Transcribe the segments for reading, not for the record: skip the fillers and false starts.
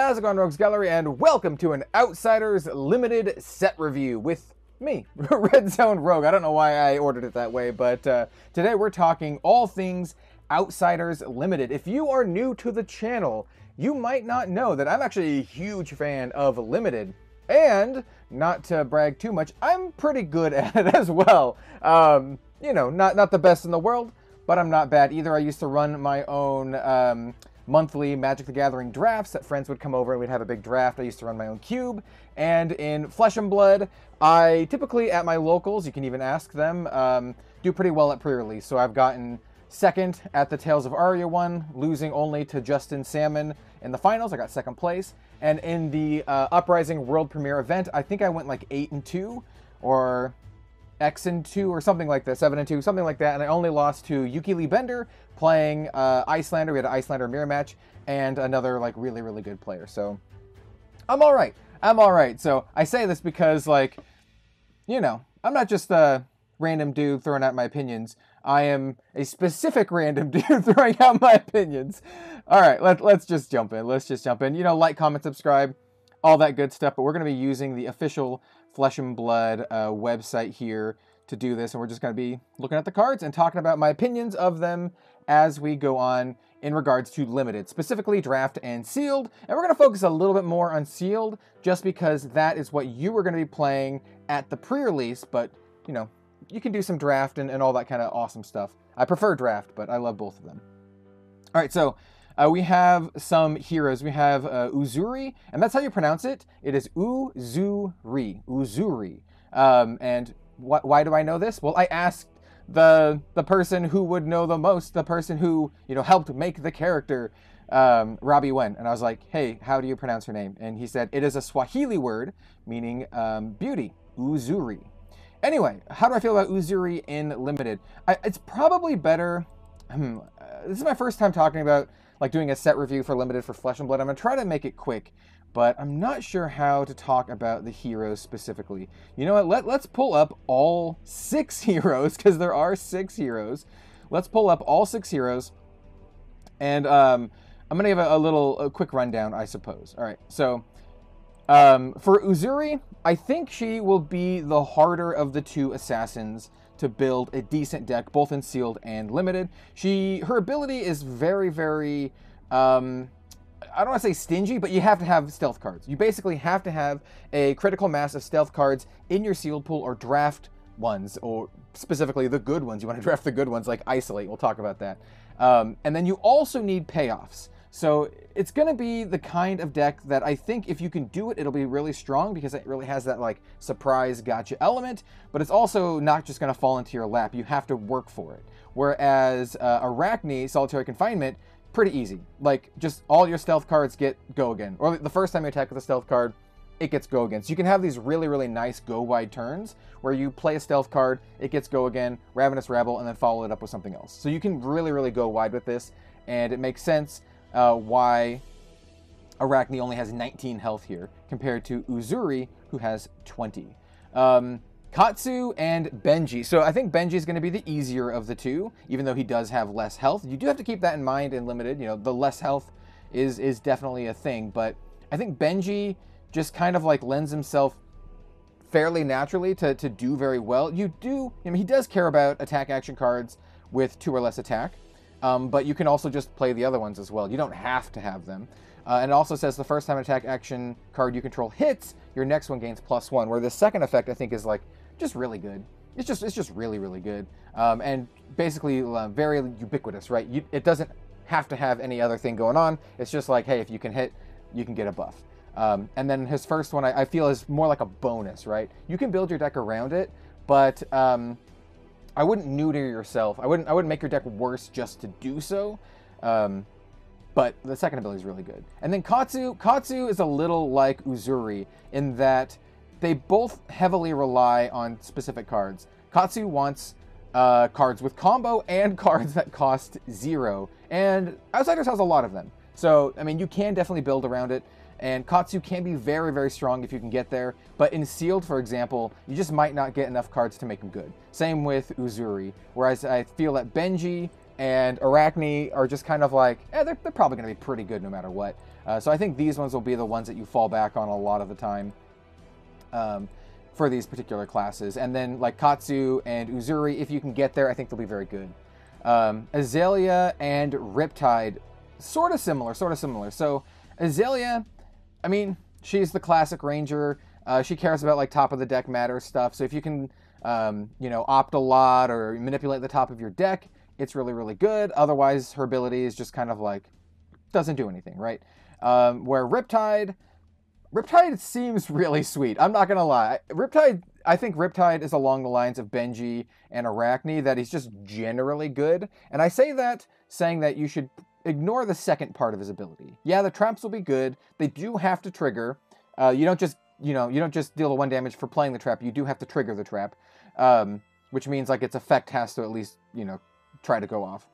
How's it going, Rogues Gallery, and welcome to an Outsiders Limited set review with me, Red Zone Rogue. I don't know why I ordered it that way, but today we're talking all things Outsiders Limited. If you are new to the channel, you might not know that I'm actually a huge fan of Limited. And, not to brag too much, I'm pretty good at it as well. You know, not the best in the world, but I'm not bad either. I used to run my own monthly Magic the Gathering drafts that friends would come over and we'd have a big draft. I used to run my own cube. And in Flesh and Blood, I typically, at my locals, you can even ask them, do pretty well at pre-release. So I've gotten second at the Tales of Aria one, losing only to Justin Salmon in the finals. I got second place. And in the Uprising World Premiere event, I think I went like 8-2 or X-2 or something like that, 7-2, something like that. And I only lost to Yuki Lee Bender playing Icelander. We had an Icelander mirror match and another like really good player. So I'm all right. I'm all right. So I say this because, like, you know, I'm not just a random dude throwing out my opinions. I am a specific random dude throwing out my opinions. All right, let's just jump in. Let's just jump in. You know, like, comment, subscribe, all that good stuff. But we're going to be using the official Flesh and Blood website here to do this. And we're just going to be looking at the cards and talking about my opinions of them as we go on in regards to Limited, specifically Draft and Sealed. And we're going to focus a little bit more on Sealed just because that is what you were going to be playing at the pre-release. But, you know, you can do some Draft and all that kind of awesome stuff. I prefer Draft, but I love both of them. All right, so we have some heroes. We have Uzuri, and that's how you pronounce it. It is Uzuri. Uzuri. And why do I know this? Well, I asked the person who would know the most, the person who, you know, helped make the character, Robbie Wen. And I was like, hey, how do you pronounce her name? And he said, it is a Swahili word meaning beauty, Uzuri. Anyway, how do I feel about Uzuri in Limited? It's probably better. This is my first time talking about, like, doing a set review for Limited for Flesh and Blood. I'm going to try to make it quick, but I'm not sure how to talk about the heroes specifically. You know what? Let's pull up all 6 heroes, because there are 6 heroes. Let's pull up all 6 heroes, and I'm going to give a quick rundown, I suppose. All right, so for Uzuri, I think she will be the harder of the 2 assassins to build a decent deck, both in Sealed and Limited. Her ability is very, I don't want to say stingy, but you have to have stealth cards. You basically have to have a critical mass of stealth cards in your Sealed pool, or draft ones, or specifically the good ones. You want to draft the good ones like Isolate. We'll talk about that. And then you also need payoffs. So it's going to be the kind of deck that I think if you can do it, it'll be really strong because it really has that, like, surprise gotcha element, but it's also not just going to fall into your lap. You have to work for it. Whereas Arachne, Solitary Confinement, pretty easy. Like, just all your stealth cards get go again. Or the first time you attack with a stealth card, it gets go again. So you can have these really nice go wide turns where you play a stealth card, it gets go again, Ravenous Rabble, and then follow it up with something else. So you can really go wide with this, and it makes sense why Arachne only has 19 health here compared to Uzuri, who has 20. Katsu and Benji. So I think Benji is going to be the easier of the 2, even though he does have less health. You do have to keep that in mind in Limited. You know, the less health is definitely a thing, but I think Benji just kind of like lends himself fairly naturally to do very well. I mean, he does care about attack action cards with 2 or less attack. But you can also just play the other ones as well. You don't have to have them. And it also says the first time an attack action card you control hits, your next one gains +1, where the second effect I think is like just really good. It's just really good. And basically very ubiquitous, right? It doesn't have to have any other thing going on. It's just like, hey, if you can hit, you can get a buff. And then his first one I feel is more like a bonus, right? You can build your deck around it, but I wouldn't neuter yourself. I wouldn't make your deck worse just to do so. But the second ability is really good. And then Katsu is a little like Uzuri in that they both heavily rely on specific cards. Katsu wants cards with combo and cards that cost 0. And Outsiders has a lot of them. So, I mean, you can definitely build around it. And Katsu can be very strong if you can get there. But in Sealed, for example, you just might not get enough cards to make him good. Same with Uzuri. Whereas I feel that Benji and Arachne are just kind of like, they're probably going to be pretty good no matter what. So I think these ones will be the ones that you fall back on a lot of the time for these particular classes. And then like Katsu and Uzuri, if you can get there, I think they'll be very good. Azalea and Riptide, sort of similar. So Azalea, I mean, she's the classic ranger. She cares about like top of the deck matter stuff. So if you can, you know, opt a lot or manipulate the top of your deck, it's really, really good. Otherwise, her ability is just kind of like, doesn't do anything, right? Where Riptide seems really sweet. I'm not gonna lie. I think Riptide is along the lines of Benji and Arachne, that he's just generally good. And I say that saying that you should ignore the second part of his ability. Yeah, the traps will be good. They do have to trigger. You don't just deal the 1 damage for playing the trap. You do have to trigger the trap, which means like its effect has to at least, you know, try to go off.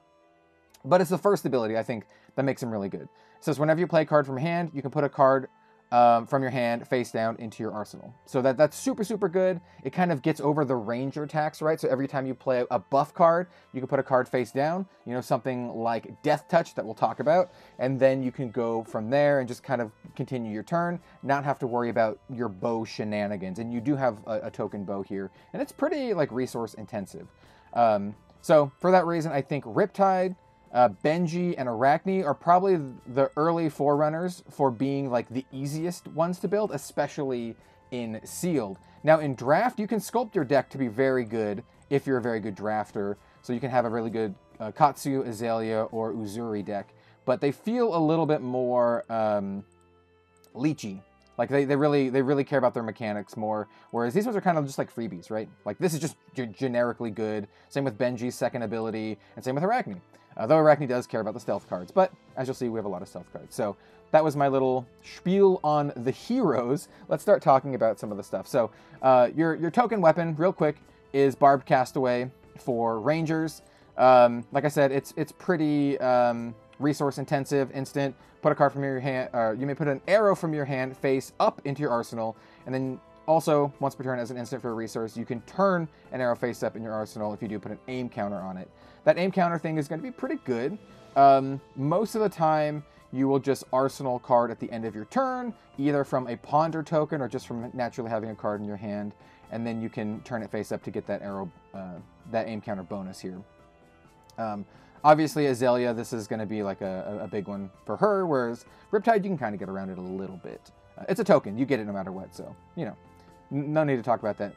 But it's the first ability, I think, that makes him really good. It says whenever you play a card from hand, you can put a card from your hand face down into your arsenal. So that's super, super good. It kind of gets over the ranger tax, right? So every time you play a buff card, you can put a card face down, you know, something like Death Touch that we'll talk about, and then you can go from there and just kind of continue your turn, not have to worry about your bow shenanigans. And you do have a token bow here, and it's pretty like resource intensive. So for that reason, I think Riptide, Benji, and Arachne are probably the early forerunners for being like the easiest ones to build, especially in sealed. Now in draft, you can sculpt your deck to be very good if you're a very good drafter. So you can have a really good Katsu, Azalea, or Uzuri deck, but they feel a little bit more leechy. Like they really care about their mechanics more, whereas these ones are kind of just like freebies, right? Like this is just generically good. Same with Benji's second ability, and same with Arachne. Though Arachne does care about the stealth cards, but as you'll see, we have a lot of stealth cards. So that was my little spiel on the heroes. Let's start talking about some of the stuff. So your token weapon, real quick, is Barbed Castaway for Rangers. Like I said, it's pretty resource intensive, instant. Put a card from your hand, or you may put an arrow from your hand face up into your arsenal, and then also, once per turn as an instant for a resource, you can turn an arrow face up in your arsenal if you do put an aim counter on it. That aim counter thing is going to be pretty good. Most of the time, you will just arsenal card at the end of your turn, either from a ponder token or just from naturally having a card in your hand, and then you can turn it face up to get that arrow, that aim counter bonus here. Obviously, Azalea, this is going to be like a big one for her, whereas Riptide, you can kind of get around it a little bit. It's a token. You get it no matter what, so, you know, no need to talk about that.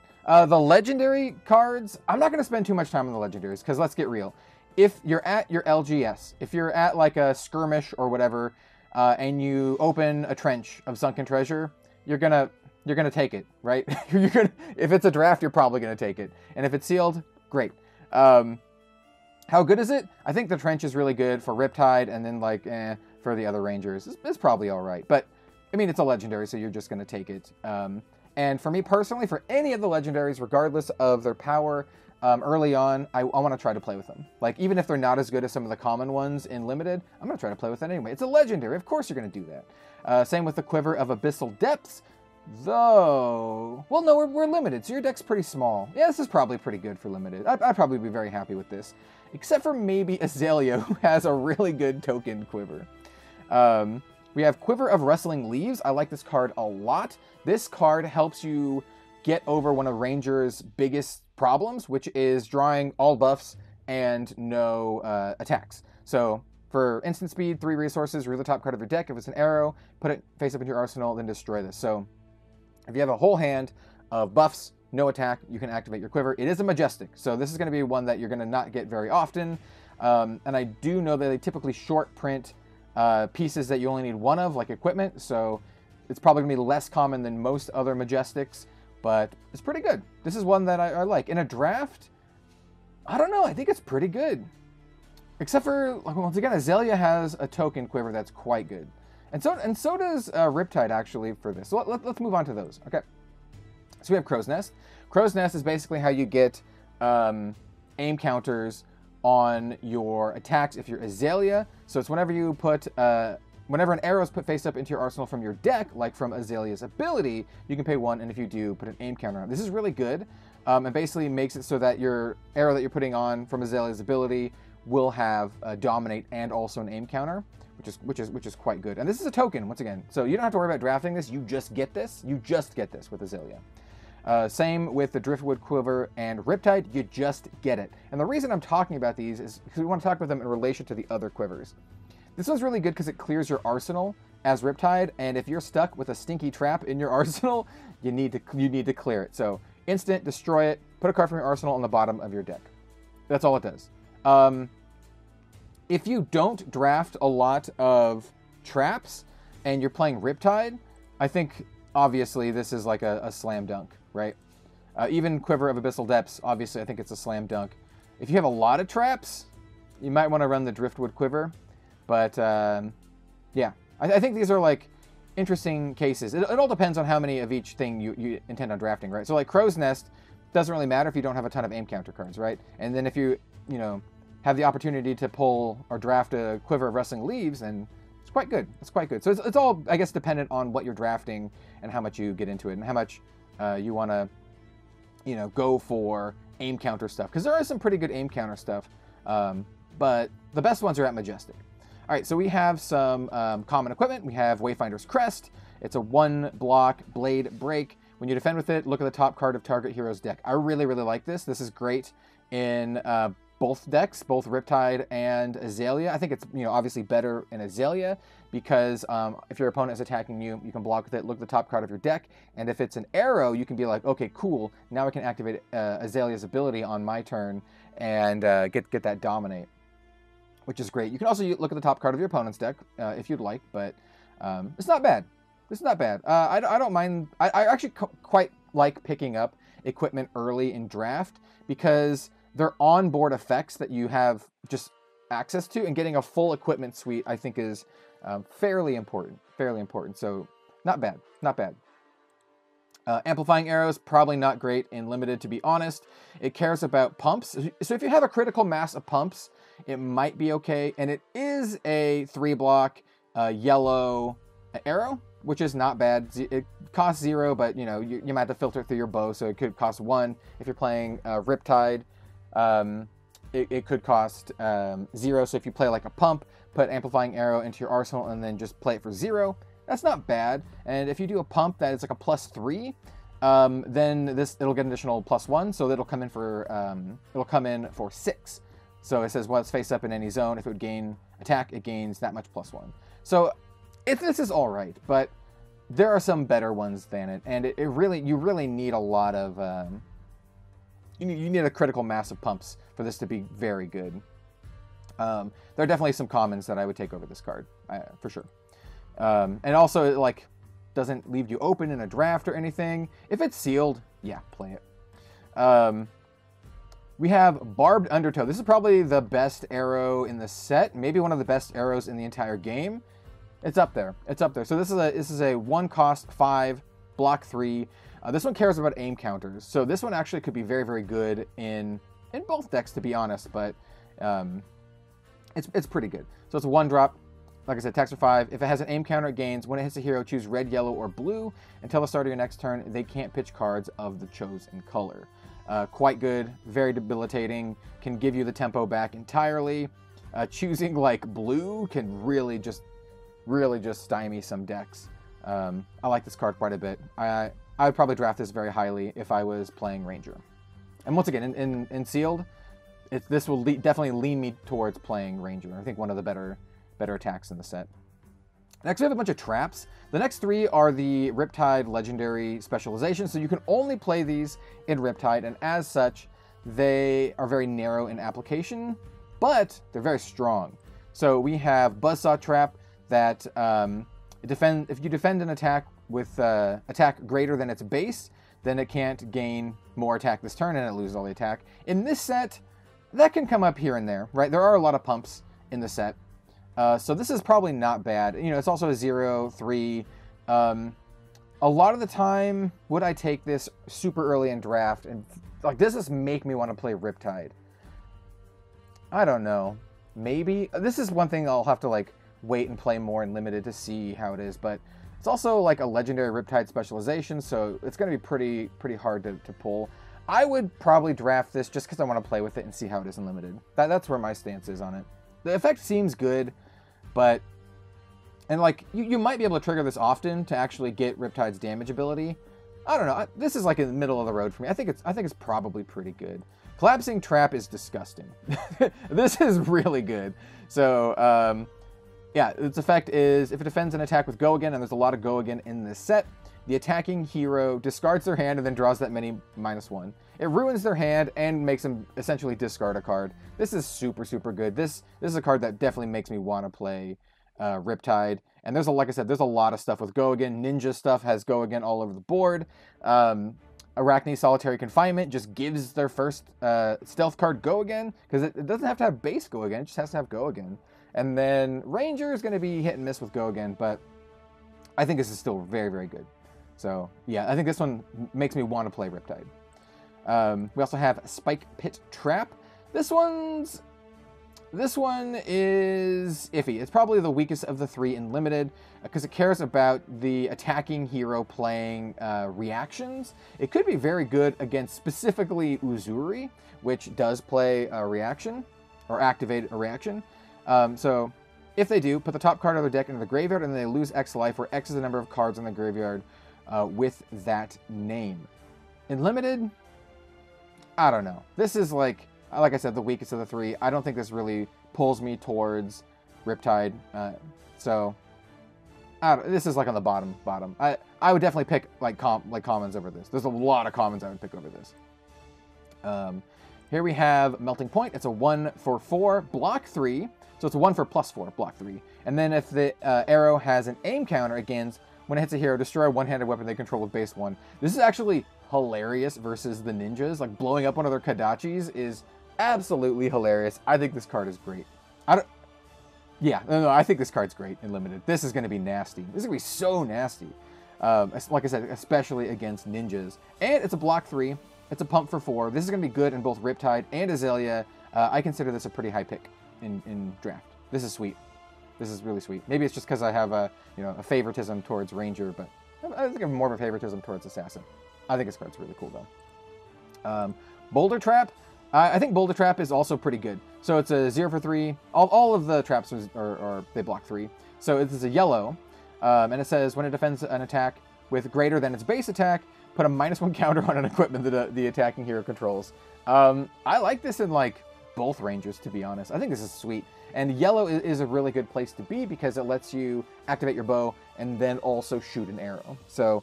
The legendary cards, I'm not going to spend too much time on the legendaries, because let's get real. If you're at your LGS, if you're at like a skirmish or whatever, and you open a trench of sunken treasure, you're gonna take it, right? If it's a draft, you're probably gonna take it, and if it's sealed, great. How good is it? I think the trench is really good for Riptide, and then like for the other Rangers, it's probably all right. But I mean, it's a legendary, so you're just gonna take it. And for me personally, for any of the legendaries, regardless of their power, early on, I want to try to play with them. Like, even if they're not as good as some of the common ones in Limited, I'm going to try to play with it anyway. It's a legendary. Of course you're going to do that. Same with the Quiver of Abyssal Depths, though... Well, no, we're Limited, so your deck's pretty small. Yeah, this is probably pretty good for Limited. I'd probably be very happy with this. Except for maybe Azalea, who has a really good token Quiver. We have Quiver of Rustling Leaves. I like this card a lot. This card helps you get over one of Ranger's biggest problems, which is drawing all buffs and no attacks. So for instant speed, 3 resources, reveal the top card of your deck. If it's an arrow, put it face up in your arsenal, then destroy this. So if you have a whole hand of buffs, no attack, you can activate your Quiver. It is a Majestic, so this is going to be one that you're going to not get very often. And I do know that they typically short print pieces that you only need 1 of, like equipment, so it's probably going to be less common than most other Majestics, but it's pretty good. This is one that I like. In a draft, I don't know, I think it's pretty good. Except for, once again, Azalea has a token Quiver that's quite good. And so does Riptide, actually, for this. So let's move on to those, okay? So we have Crow's Nest. Crow's Nest is basically how you get aim counters on your attacks if you're Azalea. So it's whenever you put, whenever an arrow is put face up into your arsenal from your deck, like from Azalea's ability, you can pay 1, and if you do, put an aim counter on. This is really good. It basically makes it so that your arrow that you're putting on from Azalea's ability will have dominate and also an aim counter, which is quite good. And this is a token once again, so you don't have to worry about drafting this. You just get this. You just get this with Azalea. Same with the Driftwood Quiver and Riptide. You just get it. And the reason I'm talking about these is because we want to talk about them in relation to the other quivers. This one's really good because it clears your arsenal as Riptide, and if you're stuck with a stinky trap in your arsenal, you need to clear it. So instant, destroy it, put a card from your arsenal on the bottom of your deck. That's all it does. If you don't draft a lot of traps and you're playing Riptide, I think obviously this is like a slam dunk, right? Even Quiver of Abyssal Depths, obviously I think it's a slam dunk. If you have a lot of traps, you might want to run the Driftwood Quiver, but yeah. I think these are like interesting cases. It all depends on how many of each thing you intend on drafting, right? So like Crow's Nest doesn't really matter if you don't have a ton of aim counter cards, right? And then if you have the opportunity to pull or draft a Quiver of Rustling Leaves, then it's quite good. It's quite good. So it's all, I guess, dependent on what you're drafting and how much you get into it and how much you want to, go for aim counter stuff. Because there is some pretty good aim counter stuff, but the best ones are at Majestic. All right, so we have some common equipment. We have Wayfinder's Crest. It's a 1-block blade break. When you defend with it, look at the top card of target hero's deck. I really, really like this. This is great in both decks, both Riptide and Azalea. I think it's obviously better in Azalea because if your opponent is attacking you, you can block with it, look at the top card of your deck, and if it's an arrow, you can be like, okay, cool, now I can activate Azalea's ability on my turn and get that dominate, which is great. You can also look at the top card of your opponent's deck if you'd like, but it's not bad. It's not bad. I don't mind. I actually quite like picking up equipment early in draft because they're onboard effects that you have just access to, and getting a full equipment suite I think is fairly important. Fairly important. So not bad. Not bad. Amplifying Arrows, probably not great in Limited, to be honest. It cares about pumps. So if you have a critical mass of pumps, it might be okay. And it is a 3-block yellow arrow, which is not bad. It costs 0, but you might have to filter through your bow, so it could cost 1. If you're playing Riptide, it could cost 0. So if you play like a pump, put Amplifying Arrow into your arsenal and then just play it for 0. That's not bad. And if you do a pump that is like a +3, then it'll get an additional +1, so it'll come in for 6. So it says, well, it's face up in any zone. If it would gain attack, it gains that much +1. So this is all right, but there are some better ones than it, and you really need a lot of you need a critical mass of pumps for this to be very good. There are definitely some commons that I would take over this card for sure, and also it like doesn't leave you open in a draft or anything. If it's sealed, yeah, play it. We have Barbed Undertow. This is probably the best arrow in the set, maybe one of the best arrows in the entire game. It's up there. It's up there. So this is a 1-cost 5, block 3. This one cares about aim counters. So this one actually could be very, very good in both decks, to be honest. But it's pretty good. So it's a 1-drop. Like I said, attacks for 5. If it has an aim counter, it gains. When it hits a hero, choose red, yellow, or blue. Until the start of your next turn, they can't pitch cards of the chosen color. Quite good. Very debilitating. Can give you the tempo back entirely. Choosing like blue can really just stymie some decks. I like this card quite a bit. I would probably draft this very highly if I was playing Ranger. And once again, in Sealed, this will definitely lean me towards playing Ranger. I think one of the better attacks in the set. Next, we have a bunch of traps. The next 3 are the Riptide Legendary Specializations, so you can only play these in Riptide, and as such, they are very narrow in application, but they're very strong. So we have Buzzsaw Trap that if you defend an attack with attack greater than its base, then it can't gain more attack this turn and it loses all the attack. In this set, that can come up here and there, right? There are a lot of pumps in the set. So this is probably not bad. It's also a 0, 3. A lot of the time, would I take this super early in draft? And like, does this make me want to play Riptide? I don't know. Maybe. This is one thing I'll have to like wait and play more in Limited to see how it is, but it's also like a legendary Riptide specialization, so it's going to be pretty hard to pull. I would probably draft this just because I want to play with it and see how it is in limited. That's where my stance is on it. The effect seems good, but... And, like, you might be able to trigger this often to actually get Riptide's damage ability. I don't know. This is, like, in the middle of the road for me. I think it's probably pretty good. Collapsing Trap is disgusting. This is really good. So, yeah, its effect is, if it defends an attack with Go Again, and there's a lot of Go Again in this set, the attacking hero discards their hand and then draws that many -1. It ruins their hand and makes them essentially discard a card. This is super, super good. This is a card that definitely makes me want to play Riptide. And there's like I said, there's a lot of stuff with Go Again. Ninja stuff has Go Again all over the board. Arachne Solitary Confinement just gives their first stealth card Go Again, because it doesn't have to have base Go Again, it just has to have Go Again. And then Ranger is going to be hit and miss with Go Again, but I think this is still very, very good. So yeah, I think this one makes me want to play Riptide. We also have Spike Pit Trap. This one is iffy. It's probably the weakest of the three in limited because it cares about the attacking hero playing reactions. It could be very good against specifically Uzuri, which does play a reaction or activate a reaction. So if they do, put the top card of their deck into the graveyard and they lose X life, where X is the number of cards in the graveyard with that name. In limited, I don't know. This is like I said, the weakest of the three. I don't think this really pulls me towards Riptide. So this is like on the bottom. I would definitely pick like commons over this. There's a lot of commons I would pick over this. Here we have Melting Point. It's a 1/4, block 3. So it's a 1 for +4, block 3. And then if the arrow has an aim counter, again, when it hits a hero, destroy a one-handed weapon they control with base 1. This is actually hilarious versus the ninjas. Like, blowing up one of their Kadachis is absolutely hilarious. I think this card is great. I think this card's great in limited. This is going to be nasty. This is going to be so nasty. Like I said, especially against ninjas. And it's a block 3. It's a pump for 4. This is going to be good in both Riptide and Azalea. I consider this a pretty high pick in draft. This is sweet. This is really sweet. Maybe it's just because I have a favoritism towards Ranger, but I think I have more of a favoritism towards Assassin. I think this card's really cool though. Boulder Trap. I think Boulder Trap is also pretty good. So it's a 0 for 3. All of the traps are they block 3. So it is a yellow, and it says when it defends an attack with greater than its base attack, put a -1 counter on an equipment that the attacking hero controls. I like this in like both Rangers, to be honest. I think this is sweet. And yellow is a really good place to be because it lets you activate your bow and then also shoot an arrow. So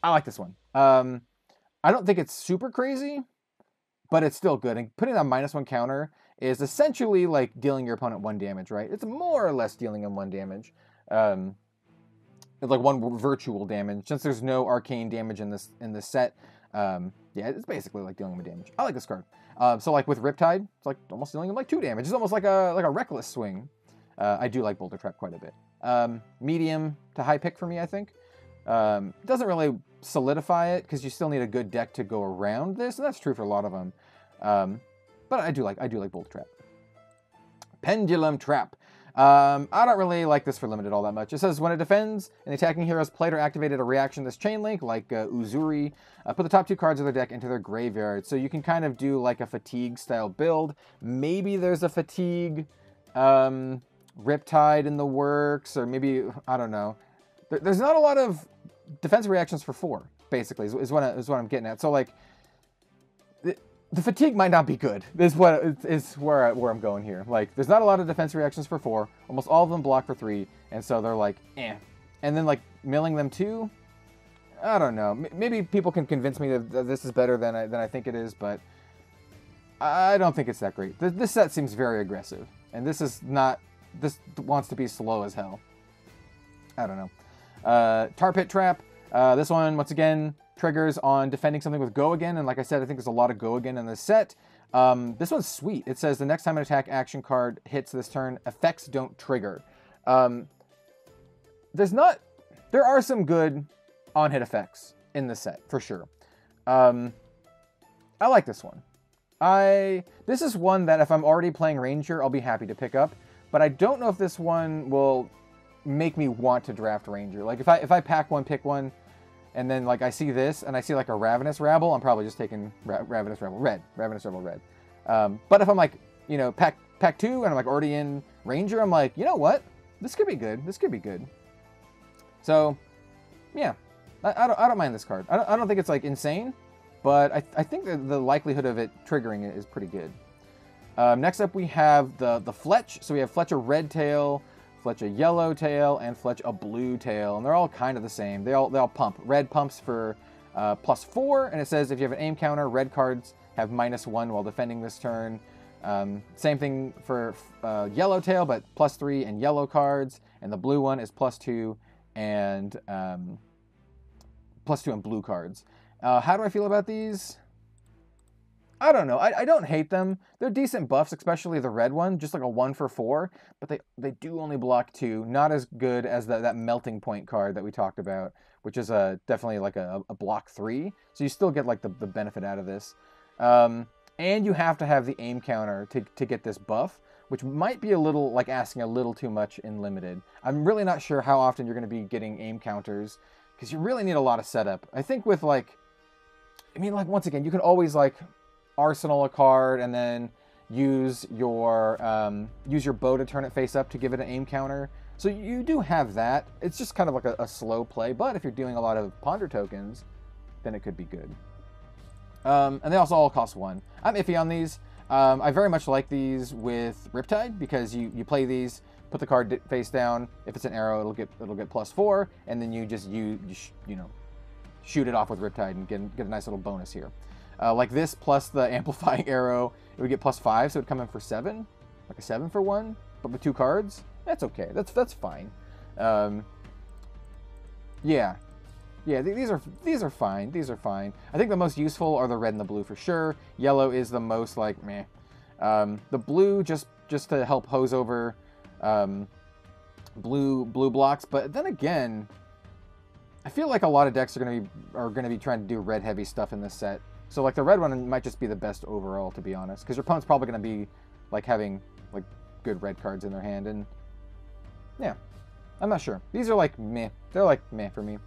I like this one. I don't think it's super crazy, but it's still good. And putting that -1 counter is essentially like dealing your opponent 1 damage, right? It's more or less dealing them 1 damage. It's like 1 virtual damage. Since there's no arcane damage in this set, yeah, it's basically like dealing with damage. I like this card. So like with Riptide, it's like almost dealing him like 2 damage. It's almost like a reckless swing. I do like Boulder Trap quite a bit. Medium to high pick for me, I think. It doesn't really solidify it because you still need a good deck to go around this, and that's true for a lot of them. But I do like Boulder Trap. Pendulum Trap. I don't really like this for limited all that much. It says when it defends, an attacking hero's played or activated a reaction this chain link, like Uzuri, put the top 2 cards of their deck into their graveyard. So you can kind of do like a fatigue style build. Maybe there's a fatigue Riptide in the works, or maybe, I don't know. There's not a lot of defensive reactions for 4, basically, is what I'm getting at. So like, the fatigue might not be good, is where I'm going here. Like, there's not a lot of defense reactions for 4. Almost all of them block for 3, and so they're like, eh. And then, like, milling them 2? I don't know. Maybe people can convince me that this is better than I think it is, but I don't think it's that great. This set seems very aggressive, and this is not... This wants to be slow as hell. I don't know. Tar Pit Trap. This one, once again, triggers on defending something with Go Again, and like I said, I think there's a lot of Go Again in this set. This one's sweet. It says the next time an attack action card hits this turn, effects don't trigger. There are some good on-hit effects in this set, for sure. I like this one. This is one that if I'm already playing Ranger, I'll be happy to pick up, but I don't know if this one will make me want to draft Ranger. Like, if I pack one, pick one, and then like I see this, and I see like a Ravenous Rabble, I'm probably just taking Ravenous Rabble red. Ravenous Rabble red. But if I'm like, you know, pack 2, and I'm like already in Ranger, I'm like, you know what? This could be good. This could be good. So, yeah, I don't mind this card. I don't think it's like insane, but I think that the likelihood of it triggering it is pretty good. Next up, we have the Fletch. So we have Fletch a red tail, Fletch a yellow tail, and Fletch a blue tail, and they're all kind of the same. They all pump. Red pumps for +4, and it says if you have an aim counter, red cards have -1 while defending this turn. Same thing for yellow tail, but +3 and yellow cards, and the blue one is +2 and +2 and blue cards. How do I feel about these? I don't know. I don't hate them. They're decent buffs, especially the red one, just like a 1 for 4, but they do only block 2. Not as good as that melting point card that we talked about, which is definitely like a block 3. So you still get like the benefit out of this. And you have to have the aim counter to get this buff, which might be a little like asking a little too much in limited. I'm really not sure how often you're going to be getting aim counters, because you really need a lot of setup. I think with like, I mean, like once again, you can always like arsenal a card and then use your bow to turn it face up to give it an aim counter. So you do have that. It's just kind of like a slow play, but if you're doing a lot of ponder tokens, then it could be good. And they also all cost 1. I'm iffy on these. I very much like these with Riptide, because you play these, put the card face down. If it's an arrow, it'll get +4, and then you just you know, shoot it off with Riptide and get a nice little bonus here. Like this plus the amplifying arrow, it would get +5, so it would come in for 7, like a 7 for 1, but with 2 cards. That's okay. That's fine. Yeah. Yeah, these are fine. These are fine. I think the most useful are the red and the blue for sure. Yellow is the most like meh. The blue just to help hose over blue blocks. But then again, I feel like a lot of decks are gonna be trying to do red heavy stuff in this set. So like the red one might just be the best overall, to be honest, because your opponent's probably gonna be like having like good red cards in their hand, and yeah, I'm not sure. These are like meh. They're like meh for me.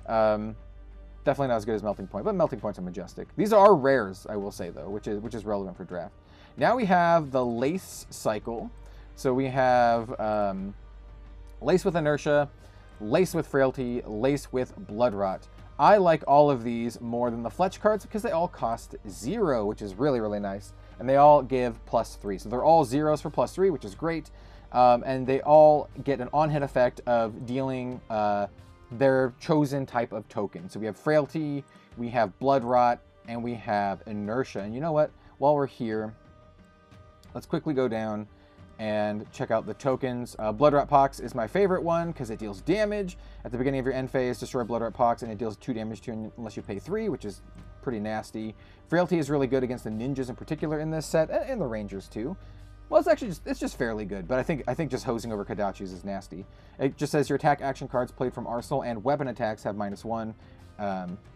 Definitely not as good as Melting Point, but Melting Points are majestic. These are rares, I will say though, which is relevant for draft. Now we have the Lace cycle. So we have Lace with Inertia, Lace with Frailty, Lace with Blood Rot. I like all of these more than the Fletch cards because they all cost 0, which is really, really nice. And they all give +3. So they're all 0s for +3, which is great. And they all get an on-hit effect of dealing their chosen type of token. So we have Frailty, we have Blood Rot, and we have Inertia. And you know what? While we're here, let's quickly go down and check out the tokens. Blood Rot Pox is my favorite one because it deals damage. At the beginning of your end phase, destroy Blood Rot Pox, and it deals 2 damage to you unless you pay 3, which is pretty nasty. Frailty is really good against the ninjas in particular in this set, and the rangers too. Well, it's actually just fairly good, but I think just hosing over Kodachis is nasty. It just says your attack action cards played from arsenal and weapon attacks have -1,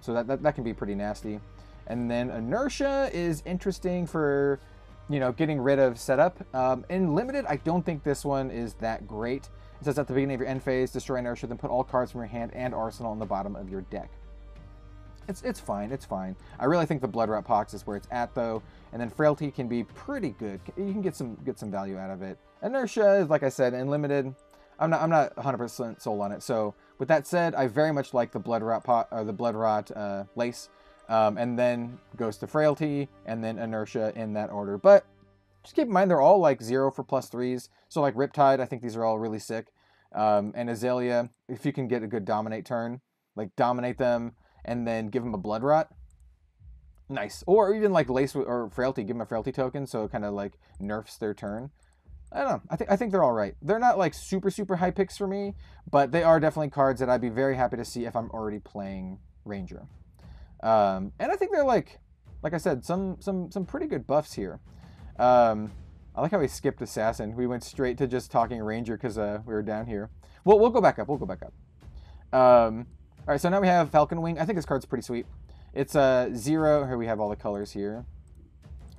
so that can be pretty nasty. And then Inertia is interesting for, you know, getting rid of setup. In limited, I don't think this one is that great. It says at the beginning of your end phase, destroy Inertia, then put all cards from your hand and arsenal on the bottom of your deck. It's fine, it's fine. I really think the Blood Rot Pox is where it's at though, and then Frailty can be pretty good. You can get some value out of it. Inertia is, like I said, in limited, I'm not 100% sold on it. So with that said, I very much like the Blood Rot Lace, and then goes to Frailty, and then Inertia in that order. But just keep in mind they're all like 0 for +3s. So like Riptide, I think these are all really sick. And Azalea, if you can get a good dominate turn, like dominate them, and then give them a Blood Rot. Nice. Or even like Lace or Frailty, give them a Frailty token, so it kind of like nerfs their turn. I don't know. I think they're all right. They're not like super high picks for me, but they are definitely cards that I'd be very happy to see if I'm already playing Ranger. And I think they're like I said, some pretty good buffs here. I like how we skipped Assassin. We went straight to just talking Ranger because we were down here. We'll go back up. We'll go back up. All right, so now we have Falcon Wing. I think this card's pretty sweet. It's a 0. Here we have all the colors here.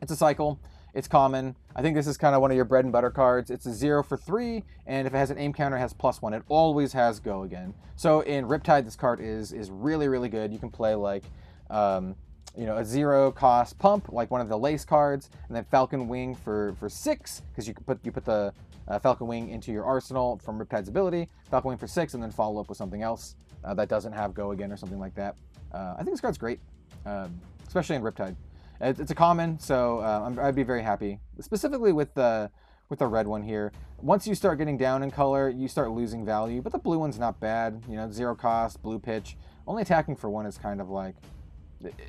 It's a cycle. It's common. I think this is kind of one of your bread and butter cards. It's a 0 for 3, and if it has an aim counter, it has +1. It always has go again. So in Riptide, this card is really, really good. You can play like, you know, a 0 cost pump, like one of the lace cards, and then Falcon Wing for 6, because you put the Falcon Wing into your arsenal from Riptide's ability. Falcon Wing for 6, and then follow up with something else that doesn't have go again or something like that. I think this card's great, especially in Riptide. It's a common, so I'd be very happy, specifically with the red one here. Once you start getting down in color, you start losing value, but the blue one's not bad. You know, 0 cost, blue pitch. Only attacking for 1 is kind of like,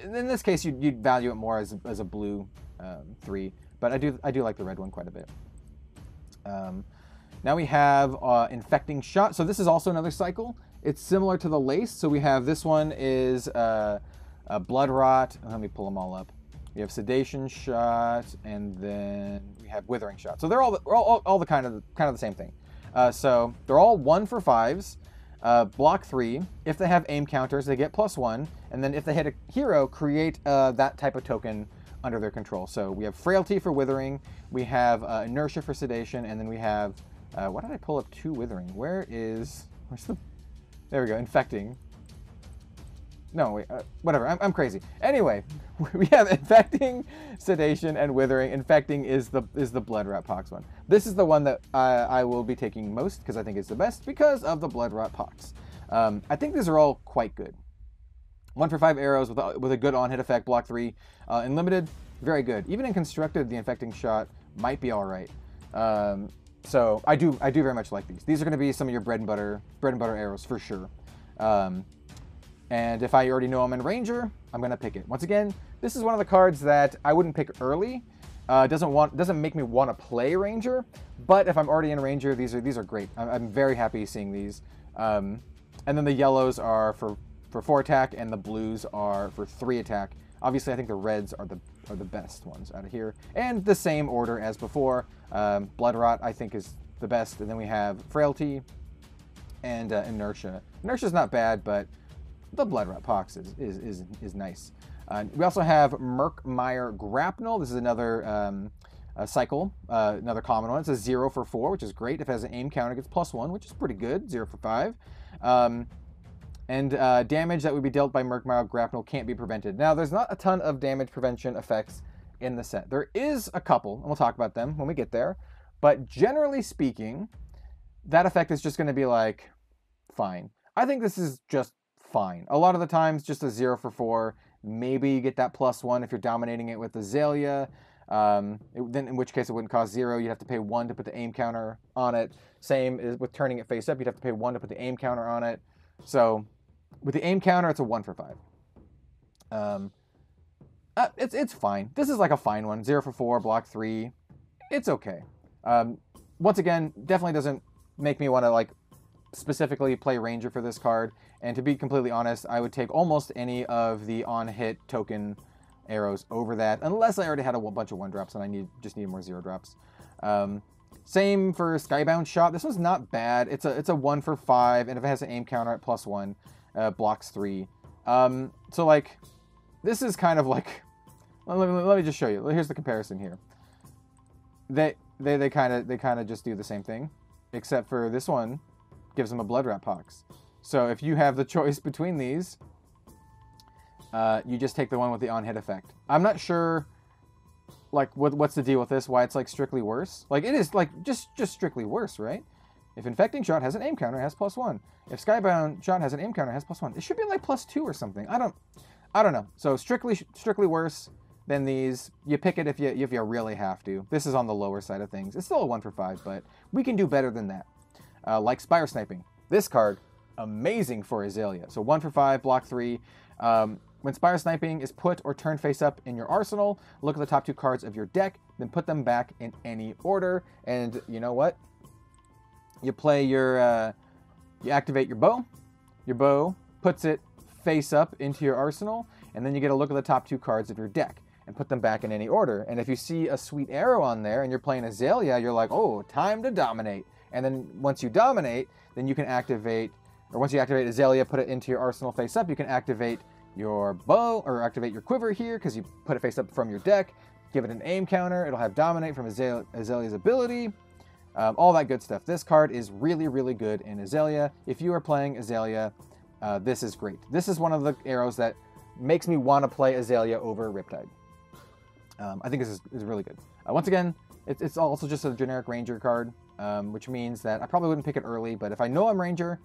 in this case, you'd value it more as a blue 3, but I do like the red one quite a bit. Now we have Infecting Shot. So this is also another cycle. It's similar to the lace. So we have, this one is Blood Rot. Let me pull them all up. We have Sedation Shot, and then we have Withering Shot. So they're all the kind of the same thing. So they're all 1 for 5s. Block 3. If they have aim counters, they get +1. And then if they hit a hero, create that type of token under their control. So we have Frailty for Withering. We have Inertia for Sedation, and then we have why did I pull up 2 Withering? Where's the? There we go. Infecting. No, wait, whatever, I'm crazy. Anyway, we have Infecting, Sedation, and Withering. Infecting is the Blood Rot Pox one. This is the one that I will be taking most, because I think it's the best, because of the Blood Rot Pox. I think these are all quite good. 1 for 5 arrows with a good on-hit effect, block 3. In Limited, very good. Even in Constructed, the Infecting Shot might be alright. So I do very much like these. These are going to be some of your bread and butter arrows for sure. And if I already know I'm in Ranger, I'm going to pick it. Once again, this is one of the cards that I wouldn't pick early. Doesn't make me want to play Ranger, but if I'm already in Ranger, these are great. I'm very happy seeing these. And then the yellows are for 4 attack, and the blues are for 3 attack. Obviously, I think the reds are the best ones out of here. And the same order as before. Blood Rot, I think, is the best. And then we have Frailty and Inertia. Inertia's not bad, but the Blood Rot Pox is nice. We also have Magyar Grapnel. This is another cycle, another common one. It's a 0 for 4, which is great. If it has an aim counter, it gets +1, which is pretty good. 0 for 5. And damage that would be dealt by Magyar Grapnel can't be prevented. Now, there's not a ton of damage prevention effects in the set. There is a couple, and we'll talk about them when we get there. But generally speaking, that effect is just going to be like, fine. I think this is just fine. A lot of the times, just a 0 for 4. Maybe you get that +1 if you're dominating it with Azalea. Then in which case it wouldn't cost 0. You'd have to pay 1 to put the aim counter on it. Same as with turning it face up. You'd have to pay 1 to put the aim counter on it. So with the aim counter, it's a 1 for 5. It's fine. This is like a fine one. 0 for 4, block 3. It's okay. Once again, definitely doesn't make me want to like specifically play Ranger for this card. And to be completely honest, I would take almost any of the on-hit token arrows over that, unless I already had a bunch of 1-drops and I just need more 0-drops. Same for Skybound Shot. This one's not bad. It's a 1 for 5, and if it has an aim counter at +1, blocks 3. So like, this is kind of like, let me just show you. Here's the comparison here. They kind of just do the same thing, except for this one gives them a Blood Rot Pox. So if you have the choice between these, you just take the one with the on-hit effect. I'm not sure, like, what's the deal with this? Why it's like strictly worse? Like, it is like just strictly worse, right? If Infecting Shot has an aim counter, it has +1. If Skybound Shot has an aim counter, it has +1. It should be like +2 or something. I don't know. So strictly worse than these. You pick it if you really have to. This is on the lower side of things. It's still a 1 for 5, but we can do better than that. Like Spire Sniping. This card, amazing for Azalea. So 1 for 5, block 3. When Spire Sniping is put or turned face up in your arsenal, look at the top 2 cards of your deck, then put them back in any order. And you know what? You play your, you activate your bow. Your bow puts it face up into your arsenal, and then you get a look at the top 2 cards of your deck and put them back in any order. And if you see a sweet arrow on there and you're playing Azalea, you're like, oh, time to dominate. And then once you dominate, then you can activate, or once you activate Azalea, put it into your arsenal face up, you can activate your bow, or activate your quiver here, because you put it face up from your deck, give it an aim counter, it'll have Dominate from Azalea's ability, all that good stuff. This card is really, really good in Azalea. If you are playing Azalea, this is great. This is one of the arrows that makes me want to play Azalea over Riptide. I think this is really good. Once again, it's also just a generic Ranger card, which means that I probably wouldn't pick it early, but if I know I'm Ranger,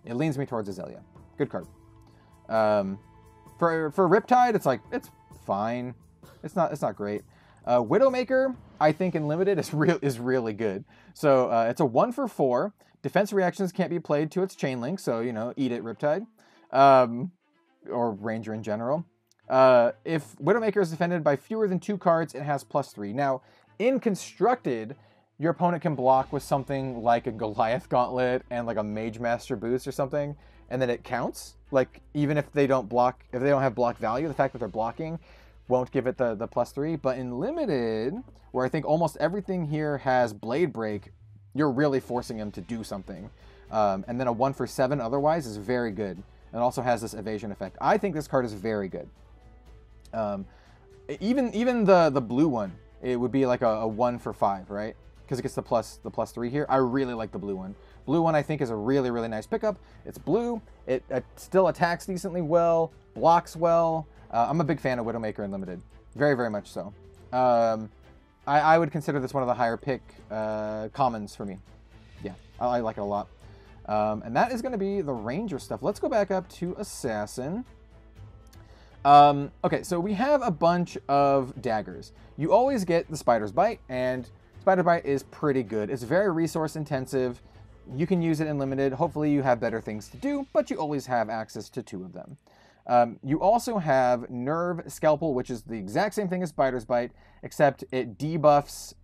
it leans me towards Azalea. Good card. For Riptide, it's fine. It's not great. Widowmaker, I think in Limited is really good. So it's a 1/4. Defense reactions can't be played to its chain link, so eat it, Riptide, or Ranger in general. If Widowmaker is defended by fewer than 2 cards, it has +3. Now, in Constructed, your opponent can block with something like a Goliath Gauntlet and like a Mage Master Boost or something, and then it counts. Like, even if they don't block, if they don't have block value, the fact that they're blocking won't give it the +3. But in Limited, where I think almost everything here has Blade Break, you're really forcing them to do something. And then a 1/7 otherwise is very good. It also has this evasion effect. I think this card is very good. Even the blue one, it would be like a 1/5, right? Because it gets the +3 here. I really like the blue one. Blue one I think is a really, really nice pickup. It's blue. It still attacks decently well, blocks well. I'm a big fan of Widowmaker in Limited. Very, very much so. I would consider this one of the higher pick commons for me. Yeah, I like it a lot. And that is going to be the Ranger stuff. Let's go back up to Assassin. Okay, so we have a bunch of daggers. You always get the Spider's Bite, and Spider Bite is pretty good. It's very resource intensive. You can use it in Limited. Hopefully you have better things to do, but you always have access to 2 of them. You also have Nerve Scalpel, which is the exact same thing as Spider's Bite, except it debuffs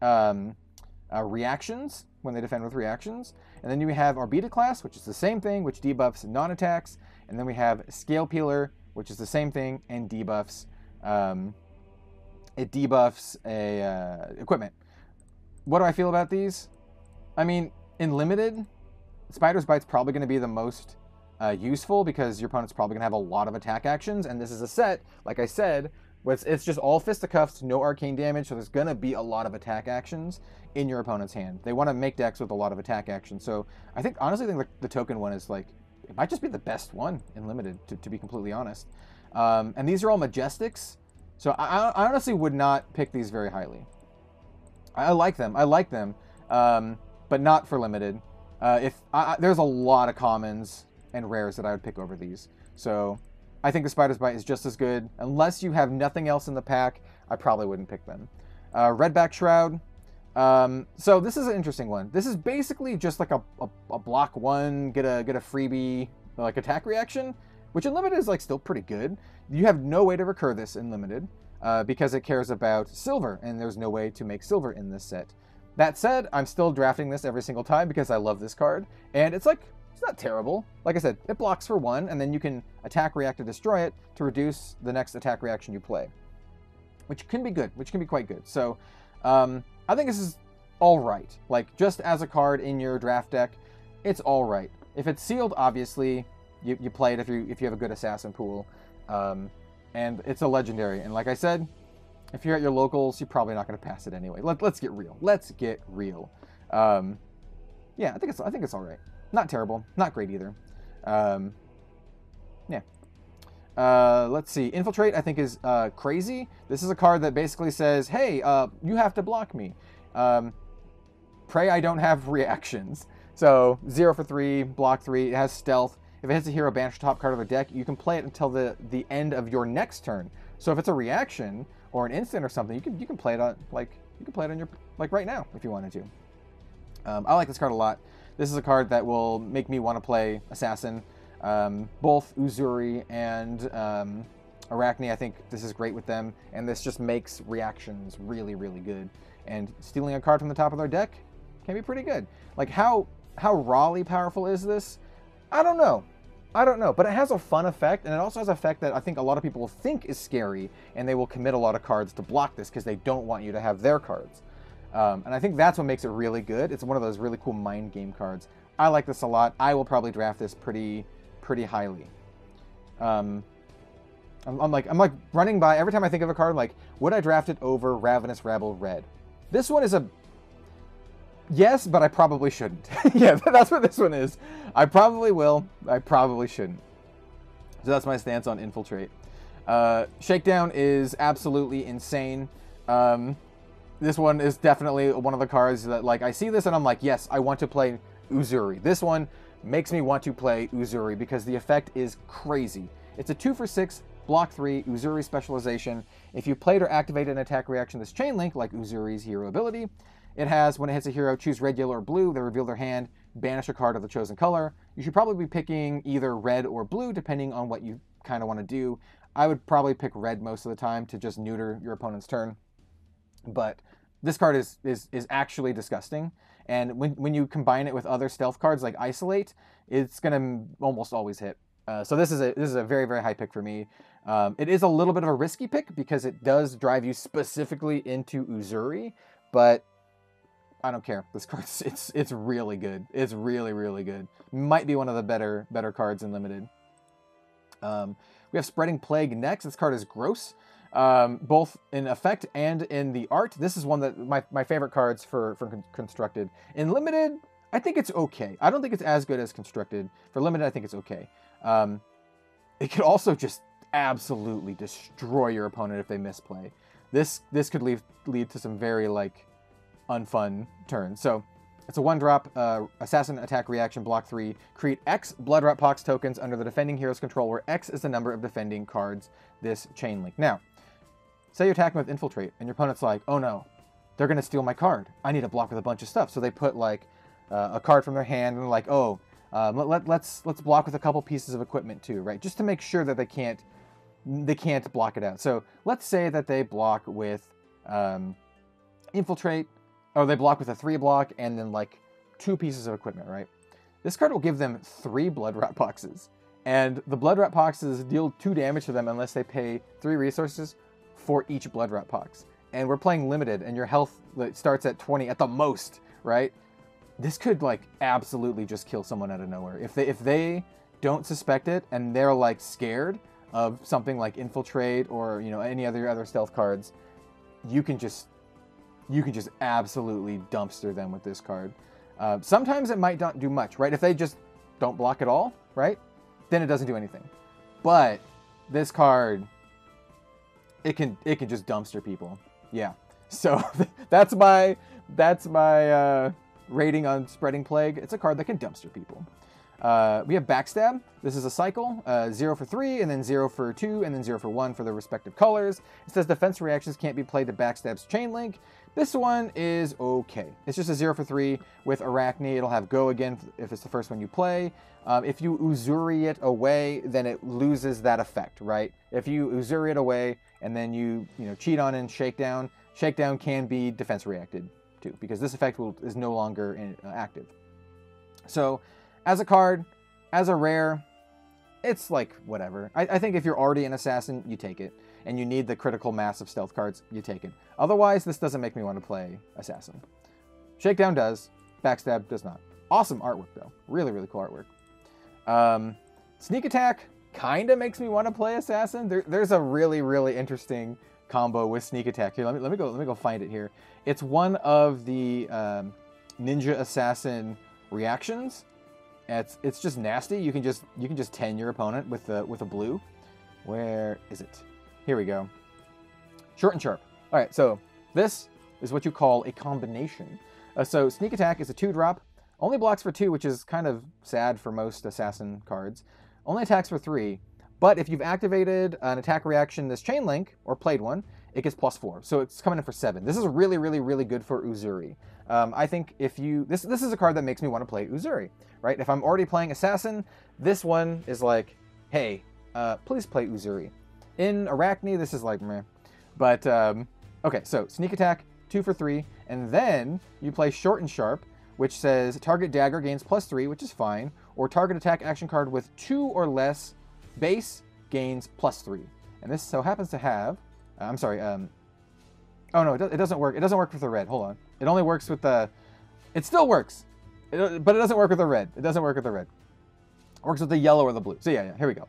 reactions when they defend with reactions. And then you have Arbitrate Class, which is the same thing, which debuffs non-attacks. And then we have Scale Peeler, which is the same thing and debuffs. It debuffs equipment. What do I feel about these? I mean, in Limited, Spider's Bite's probably going to be the most useful because your opponent's probably going to have a lot of attack actions, and this is a set, like I said, where it's just all fisticuffs, no arcane damage, so there's going to be a lot of attack actions in your opponent's hand. They want to make decks with a lot of attack actions, so honestly think the token one is like, it might just be the best one in Limited, to be completely honest. And these are all Majestics, so I honestly would not pick these very highly. I like them, but not for Limited. There's a lot of commons and rares that I would pick over these. So I think the Spider's Bite is just as good. Unless you have nothing else in the pack, I probably wouldn't pick them. Redback Shroud. So this is an interesting one. This is basically just like a block 1, get a freebie, like attack reaction, which in Limited is like still pretty good. You have no way to recur this in Limited because it cares about silver, and there's no way to make silver in this set. That said, I'm still drafting this every single time because I love this card, and it's not terrible. Like I said, it blocks for 1, and then you can attack, react, to destroy it to reduce the next attack reaction you play, which can be good, which can be quite good. So I think this is all right. Like, just as a card in your draft deck, it's all right. If it's sealed, obviously, you play it if you have a good assassin pool, and it's a legendary. And like I said, if you're at your locals, you're probably not going to pass it anyway. Let's get real. Let's get real. Yeah, I think it's all right. Not terrible, not great either. Yeah. Let's see. Infiltrate, I think, is crazy. This is a card that basically says, hey, you have to block me. Pray I don't have reactions. So 0 for 3, block 3. It has stealth. If it hits a hero, banish top card of the deck. You can play it until the end of your next turn. So if it's a reaction or an instant or something, you can play it on on your right now if you wanted to. I like this card a lot. This is a card that will make me want to play Assassin. Both Uzuri and Arachne, I think this is great with them, and this just makes reactions really, really good. And stealing a card from the top of their deck can be pretty good. Like, how rawly powerful is this? I don't know. But it has a fun effect, and it also has an effect that I think a lot of people think is scary, and they will commit a lot of cards to block this because they don't want you to have their cards. And I think that's what makes it really good. It's one of those really cool mind game cards. I like this a lot. I will probably draft this pretty highly. I'm like running by, every time I think of a card, like, would I draft it over Ravenous Rabble Red? This one is a yes, but I probably shouldn't. Yeah, that's what this one is. I probably will. I probably shouldn't. So that's my stance on Infiltrate. Shakedown is absolutely insane. This one is definitely one of the cards that, like, I see this and I'm like, yes, I want to play Uzuri. This one makes me want to play Uzuri because the effect is crazy. It's a 2 for 6, block 3, Uzuri specialization. If you played or activated an attack reaction this chain link, like Uzuri's hero ability, it has, when it hits a hero, choose red, yellow, or blue. They reveal their hand, banish a card of the chosen color. You should probably be picking either red or blue, depending on what you kind of want to do. I would probably pick red most of the time to just neuter your opponent's turn. But this card is actually disgusting. And when you combine it with other stealth cards like Isolate, it's going to almost always hit. So this is a very, very high pick for me. It is a little bit of a risky pick because it does drive you specifically into Uzuri, but I don't care. This card, it's really good. It's really, really good. Might be one of the better cards in Limited. We have Spreading Plague next. This card is gross, both in effect and in the art. This is one that my favorite cards for Constructed. In Limited, I think it's okay. I don't think it's as good as Constructed. For Limited, I think it's okay. It could also just absolutely destroy your opponent if they misplay. This could lead to some very, like, unfun turns. So it's a 1-drop assassin attack reaction, block 3. Create X Bloodrot Pox tokens under the defending hero's control, where X is the number of defending cards this chain link. Now, say you're attacking with Infiltrate, and your opponent's like, oh no, they're going to steal my card. I need to block with a bunch of stuff. So they put, like, a card from their hand, and they're like, oh, let's block with a couple pieces of equipment too, right? Just to make sure that they can't block it out. So let's say that they block with Infiltrate, or they block with a 3-block and then, like, 2 pieces of equipment, right? This card will give them 3 Bloodrot Boxes, and the Bloodrot Boxes deal 2 damage to them unless they pay 3 resources for each Bloodrot Box. And we're playing Limited, and your health starts at 20 at the most, right? This could, like, absolutely just kill someone out of nowhere. If they don't suspect it and they're, like, scared of something like Infiltrate or, you know, any other stealth cards, you can just absolutely dumpster them with this card. Sometimes it might not do much, right? If they just don't block at all, right? Then it doesn't do anything. But this card, it can just dumpster people. Yeah. So that's my rating on Spreading Plague. It's a card that can dumpster people. We have Backstab. This is a cycle, 0 for 3, and then 0 for 2, and then 0 for 1 for the respective colors. It says defense reactions can't be played to Backstab's chain link. This one is okay. It's just a 0 for 3 with Arachne. It'll have Go again if it's the first one you play. If you Uzuri it away, then it loses that effect, right? If you Uzuri it away and then you cheat on and Shakedown can be defense reacted too, because this effect is no longer active. So as a card, as a rare, it's like whatever. I think if you're already an assassin, you take it. And you need the critical mass of stealth cards, you take it. Otherwise, this doesn't make me want to play assassin. Shakedown does, Backstab does not. Awesome artwork though. Really, really cool artwork. Sneak Attack kind of makes me want to play assassin. There's a really, really interesting combo with Sneak Attack. Here, let me go find it here. It's one of the Ninja Assassin reactions. It's just nasty. You can just 10 your opponent with a blue. Where is it? Here we go. Short and sharp. All right, so this is what you call a combination. So Sneak Attack is a 2-drop, only blocks for 2, which is kind of sad for most assassin cards. Only attacks for 3, but if you've activated an attack reaction this chain link, or played one, it gets +4. So it's coming in for 7. This is really, really, really good for Uzuri. I think if this is a card that makes me want to play Uzuri, right? If I'm already playing assassin, this one is like, hey, please play Uzuri. In Arachne, this is like meh. But, okay, so Sneak Attack, 2 for 3, and then you play Short and Sharp, which says target dagger gains +3, which is fine, or target attack action card with 2 or less base gains +3. And this so happens to have, I'm sorry, oh no, it doesn't work. It doesn't work with the red. Hold on. It only works with the, it still works, but it doesn't work with the red. It doesn't work with the red. It works with the yellow or the blue. So yeah, here we go.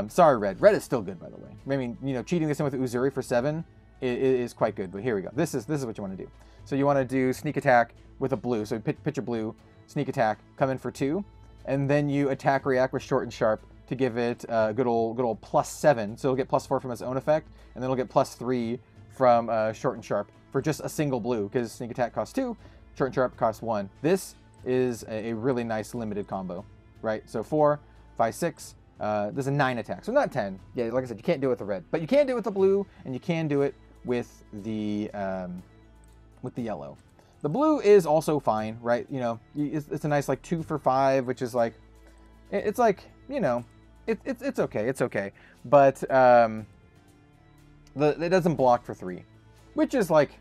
Sorry, red. Red is still good, by the way. I mean, you know, cheating this in with Uzuri for 7 is quite good. But here we go. This is what you want to do. So you want to do sneak attack with a blue. So pitch a blue, sneak attack, come in for 2, and then you attack react with short and sharp to give it a good old +7. So it'll get +4 from its own effect, and then it'll get +3 from short and sharp for just a single blue, because sneak attack costs 2, short and sharp costs 1. This is a really nice limited combo, right? So 4, 5, 6. There's a 9 attack, so not 10. Yeah, like I said, you can't do it with the red, but you can do it with the blue, and you can do it with the yellow. The blue is also fine, right? You know, it's a nice like 2 for 5, which is like, it's like, you know, it's okay, it's okay. But it doesn't block for 3, which is like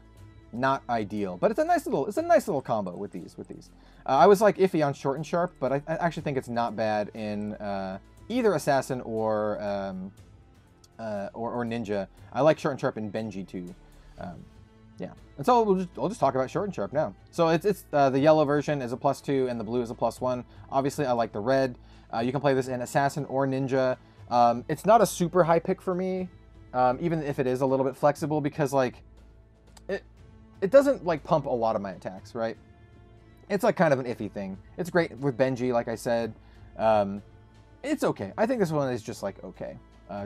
not ideal, but it's a nice little combo with these. I was like iffy on short and sharp, but I actually think it's not bad in either assassin or ninja. I like short and sharp in Benji too. Yeah, and so I'll just talk about short and sharp now. So it's the yellow version is a +2 and the blue is a +1. Obviously, I like the red. You can play this in assassin or ninja. It's not a super high pick for me, even if it is a little bit flexible, because like it doesn't like pump a lot of my attacks, right? It's like kind of an iffy thing. It's great with Benji, like I said. It's okay. I think this one is just like okay.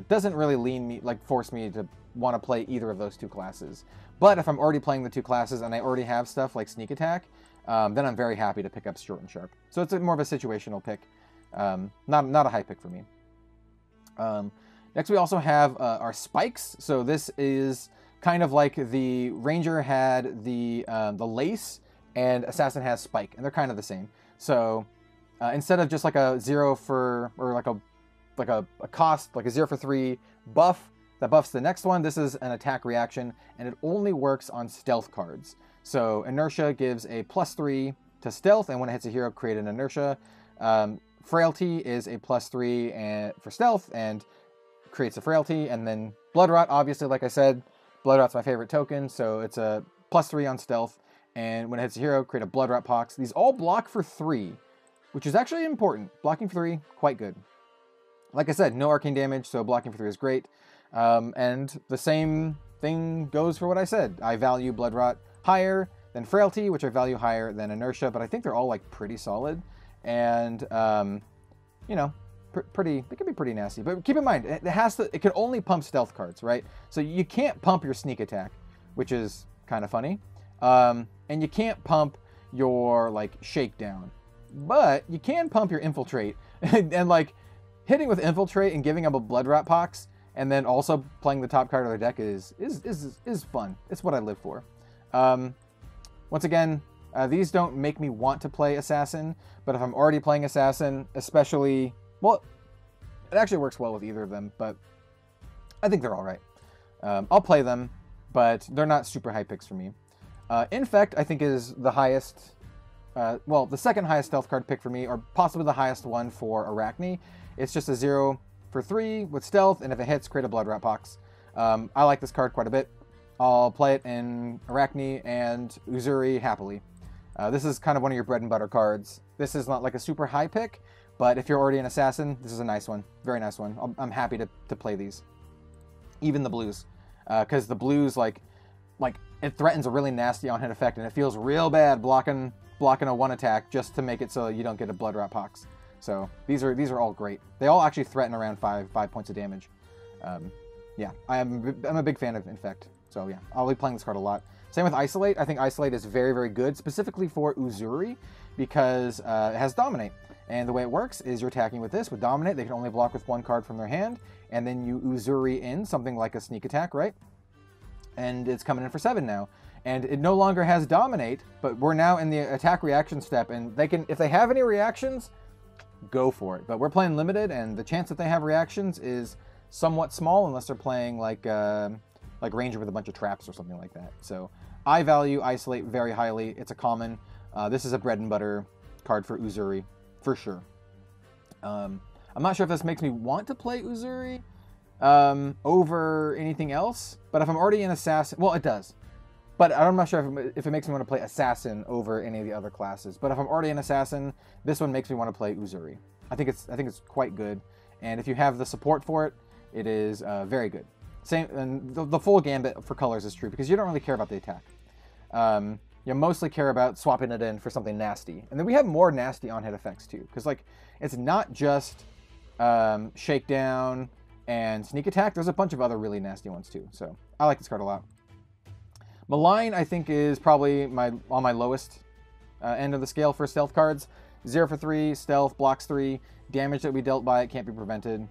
Doesn't really force me to want to play either of those 2 classes. But if I'm already playing the 2 classes and I already have stuff like sneak attack, then I'm very happy to pick up short and sharp. So it's more of a situational pick, not a high pick for me. Next we also have our spikes. So this is kind of like the ranger had the lace and assassin has spike, and they're kind of the same. So instead of just like a 0 for, or like a cost, like a 0 for 3 buff that buffs the next one, this is an attack reaction, and it only works on stealth cards. So inertia gives a +3 to stealth, and when it hits a hero, create an inertia. Frailty is a +3 for stealth and creates a frailty, and then blood rot, obviously, like I said, blood rot's my favorite token, so it's a +3 on stealth, and when it hits a hero, create a blood rot pox. These all block for 3, which is actually important. Blocking for 3, quite good. Like I said, no arcane damage, so blocking for 3 is great. And the same thing goes for what I said. I value blood rot higher than frailty, which I value higher than inertia, but I think they're all like pretty solid. And, you know, it can be pretty nasty. But keep in mind, it can only pump stealth cards, right? So you can't pump your sneak attack, which is kind of funny. And you can't pump your like shakedown, but you can pump your infiltrate. And like hitting with infiltrate and giving up a blood rot pox, and then also playing the top card of their deck is fun. It's what I live for. Once again, these don't make me want to play assassin, but if I'm already playing assassin, especially, well, it actually works well with either of them, but I think they're all right. I'll play them, but they're not super high picks for me. Infect, I think, is the highest, well, the second highest stealth card pick for me, or possibly the highest one for Arachne. It's just a 0 for 3 with stealth, and if it hits, create a blood rot pox. I like this card quite a bit. I'll play it in Arachne and Uzuri happily. This is kind of one of your bread and butter cards. This is not like a super high pick, but if you're already an assassin, this is a nice one. Very nice one. I'm happy to play these. Even the blues. Because the blues, like it threatens a really nasty on-hit effect, and it feels real bad blocking a 1 attack just to make it so you don't get a blood rot pox. So these are all great. They all actually threaten around 5 points of damage. Yeah, I'm a big fan of Infect. So yeah, I'll be playing this card a lot. Same with Isolate. I think Isolate is very, very good, specifically for Uzuri, because it has Dominate. And the way it works is you're attacking with this. With Dominate, they can only block with 1 card from their hand, and then you Uzuri in something like a sneak attack, right? And it's coming in for 7 now. And it no longer has Dominate, but we're now in the attack reaction step, and they can, if they have any reactions, go for it. But we're playing limited, and the chance that they have reactions is somewhat small unless they're playing like Ranger with a bunch of traps or something like that. So I value Isolate very highly. It's a common. This is a bread and butter card for Uzuri, for sure. I'm not sure if this makes me want to play Uzuri over anything else, but if I'm already an assassin, well, it does. But I'm not sure if it makes me want to play Assassin over any of the other classes. But if I'm already an Assassin, this one makes me want to play Uzuri. I think it's quite good. And if you have the support for it, it is very good. Same, and the full gambit for colors is true because you don't really care about the attack. You mostly care about swapping it in for something nasty. And then we have more nasty on-hit effects too, because like it's not just Shakedown and Sneak Attack. There's a bunch of other really nasty ones too. So I like this card a lot. Malign, I think, is probably on my lowest end of the scale for stealth cards. 0 for 3, stealth, blocks 3, damage that we dealt by it can't be prevented.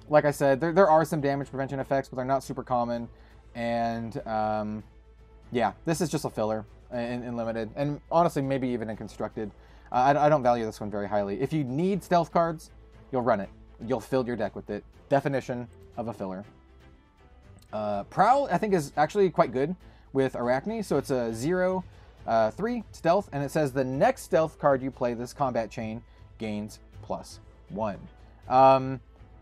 Like I said, there are some damage prevention effects, but they're not super common. And yeah, this is just a filler in Limited, and honestly, maybe even in Constructed. I don't value this one very highly. If you need stealth cards, you'll run it. You'll fill your deck with it. Definition of a filler. Prowl, I think, is actually quite good with Arachne. So it's a 0, 3 stealth, and it says the next stealth card you play this combat chain gains +1.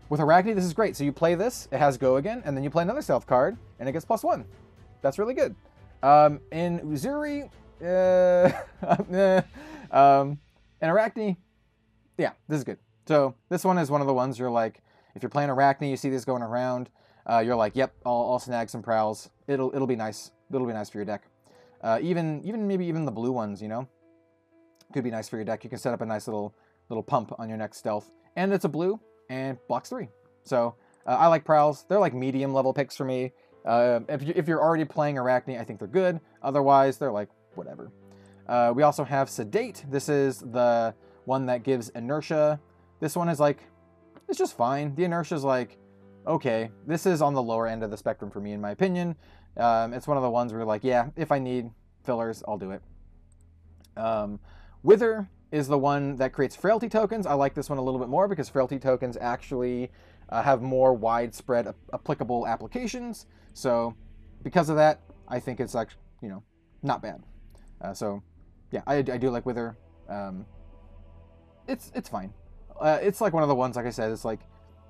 With Arachne, this is great. So you play this, it has Go again, and then you play another stealth card, and it gets +1. That's really good. In Uzuri, in Arachne, yeah, this is good. So this one is one of the ones you're like, if you're playing Arachne, you see this going around, you're like, yep, I'll snag some Prowls. It'll be nice. It'll be nice for your deck. Maybe even the blue ones, you know, could be nice for your deck. You can set up a nice little pump on your next stealth, and it's a blue and blocks 3. So I like Prowls. They're like medium level picks for me. If you're already playing Arachne, I think they're good. Otherwise, they're like whatever. We also have Sedate. This is the one that gives inertia. This one is like, it's just fine. The inertia is like, okay, this is on the lower end of the spectrum for me, in my opinion. It's one of the ones where like, yeah, if I need fillers, I'll do it. Wither is the one that creates frailty tokens. I like this one a little bit more because frailty tokens actually have more widespread applicable applications. So because of that, I think it's like, you know, not bad. So yeah, I do like Wither. It's fine. It's like one of the ones, like I said, it's like,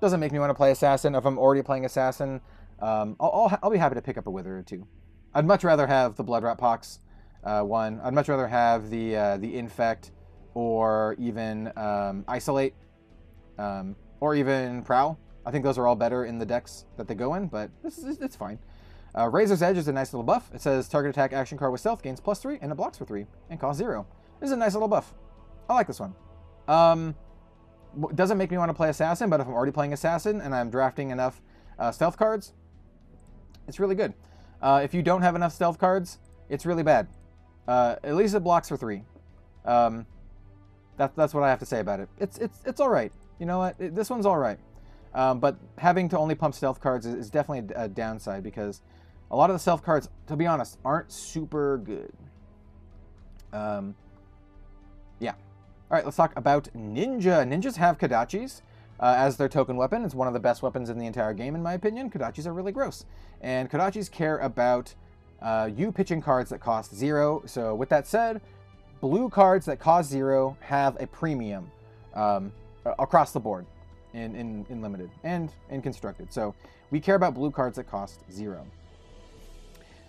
doesn't make me want to play Assassin. If I'm already playing Assassin, I'll be happy to pick up a Wither or two. I'd much rather have the Bloodrot Pox one. I'd much rather have the Infect, or even Isolate, or even Prowl. I think those are all better in the decks that they go in, but it's fine. Razor's Edge is a nice little buff. It says target attack action card with stealth gains +3 and it blocks for 3 and costs 0. This is a nice little buff. I like this one. Doesn't make me want to play Assassin, but if I'm already playing Assassin and I'm drafting enough stealth cards, it's really good. If you don't have enough stealth cards, it's really bad. At least it blocks for 3. That's what I have to say about it. It's all right. You know what? This one's all right. But having to only pump stealth cards is definitely a downside, because a lot of the stealth cards, to be honest, aren't super good. Yeah. All right, let's talk about Ninja. Ninjas have Kodachis as their token weapon. It's one of the best weapons in the entire game, in my opinion. Kodachis are really gross. And Kodachis care about you pitching cards that cost 0. So with that said, blue cards that cost 0 have a premium across the board in Limited and in Constructed. So we care about blue cards that cost 0.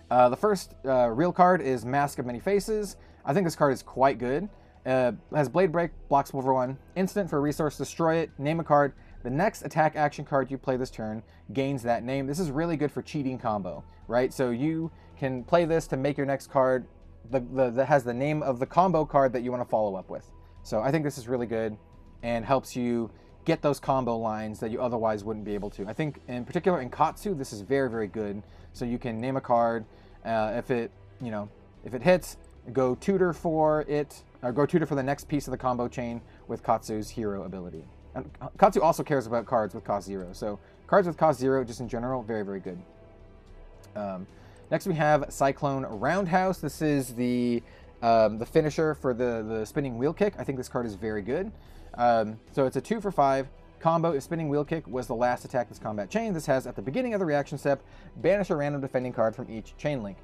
The first real card is Mask of Many Faces. I think this card is quite good. Has Blade Break, blocks for 1, instant for a resource, destroy it, name a card. The next attack action card you play this turn gains that name. This is really good for cheating combo, right? So you can play this to make your next card that has the name of the combo card that you want to follow up with. So I think this is really good and helps you get those combo lines that you otherwise wouldn't be able to. I think in particular in Katsu, this is very, very good. So you can name a card. If it hits, go tutor for it, or go tutor for the next piece of the combo chain with Katsu's hero ability. And Katsu also cares about cards with cost 0. So cards with cost 0, just in general, very, very good. Next we have Cyclone Roundhouse. This is the finisher for the spinning wheel kick. I think this card is very good. So it's a 2 for 5 combo. If spinning wheel kick was the last attack this combat chain, this has at the beginning of the reaction step, banish a random defending card from each chain link,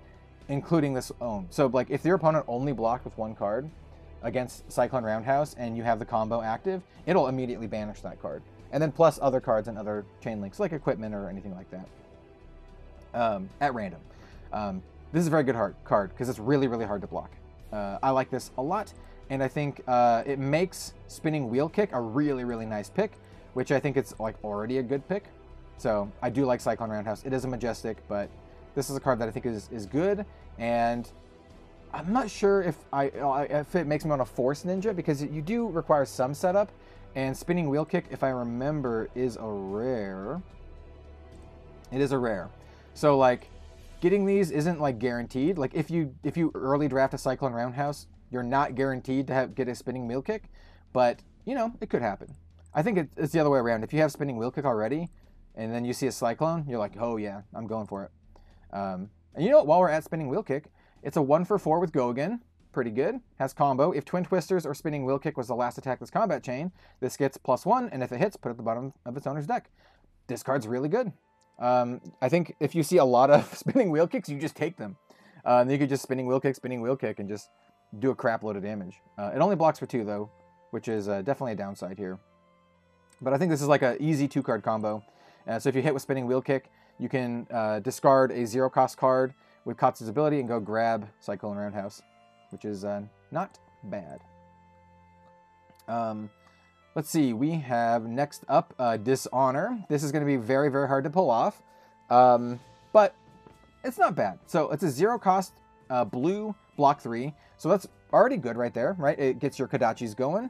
including this own. So like if your opponent only blocked with 1 card against Cyclone Roundhouse and you have the combo active, it'll immediately banish that card. And then plus other cards and other chain links, like equipment or anything like that, at random. This is a very good card because it's really, really hard to block. I like this a lot, and I think it makes spinning wheel kick a really, really nice pick which I think it's like already a good pick. So I do like Cyclone Roundhouse. It is a majestic, but this is a card that I think is good, and I'm not sure if it makes me want to force Ninja, because you do require some setup, and Spinning Wheel Kick, if I remember, is a rare. It is a rare. So like getting these isn't like guaranteed. Like if you early draft a Cyclone Roundhouse, you're not guaranteed to get a Spinning Wheel Kick, but you know, it could happen. I think it's the other way around. If you have Spinning Wheel Kick already, and then you see a Cyclone, you're like, oh yeah, I'm going for it. And you know what, while we're at Spinning Wheel Kick, it's a 1-for-4 with Go Again. Pretty good. Has combo. If Twin Twisters or Spinning Wheel Kick was the last attack this combat chain, this gets +1, and if it hits, put it at the bottom of its owner's deck. This card's really good. I think if you see a lot of Spinning Wheel Kicks, you just take them. And you could just Spinning Wheel Kick, and just do a crap load of damage. It only blocks for 2, though, which is definitely a downside here. But I think this is like an easy 2-card combo. So if you hit with Spinning Wheel Kick, you can discard a 0-cost card with Katsu's ability and go grab Cyclone Roundhouse, which is not bad. Let's see, we have next up Dishonor. This is going to be very, very hard to pull off, but it's not bad. So it's a 0-cost blue block 3, so that's already good right there, right? It gets your Kodachis going.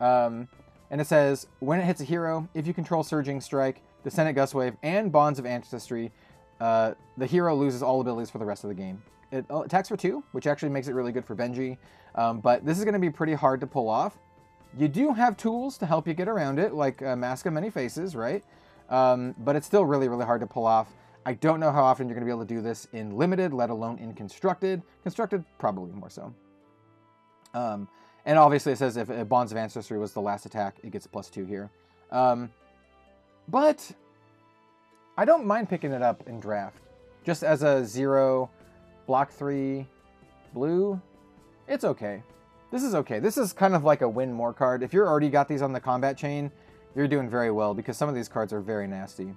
And it says, when it hits a hero, if you control Surging Strike, Descendant Gust Wave, and Bonds of Ancestry, the hero loses all abilities for the rest of the game. It attacks for 2, which actually makes it really good for Benji, but this is going to be pretty hard to pull off. You do have tools to help you get around it, like Mask of Many Faces, right? But it's still really, really hard to pull off. I don't know how often you're going to be able to do this in Limited, let alone in Constructed. Constructed, probably more so. And obviously it says if Bonds of Ancestry was the last attack, it gets +2 here. But I don't mind picking it up in draft. Just as a 0 block 3 blue, it's okay. This is okay. This is kind of like a win more card. If you're already got these on the combat chain, you're doing very well, because some of these cards are very nasty.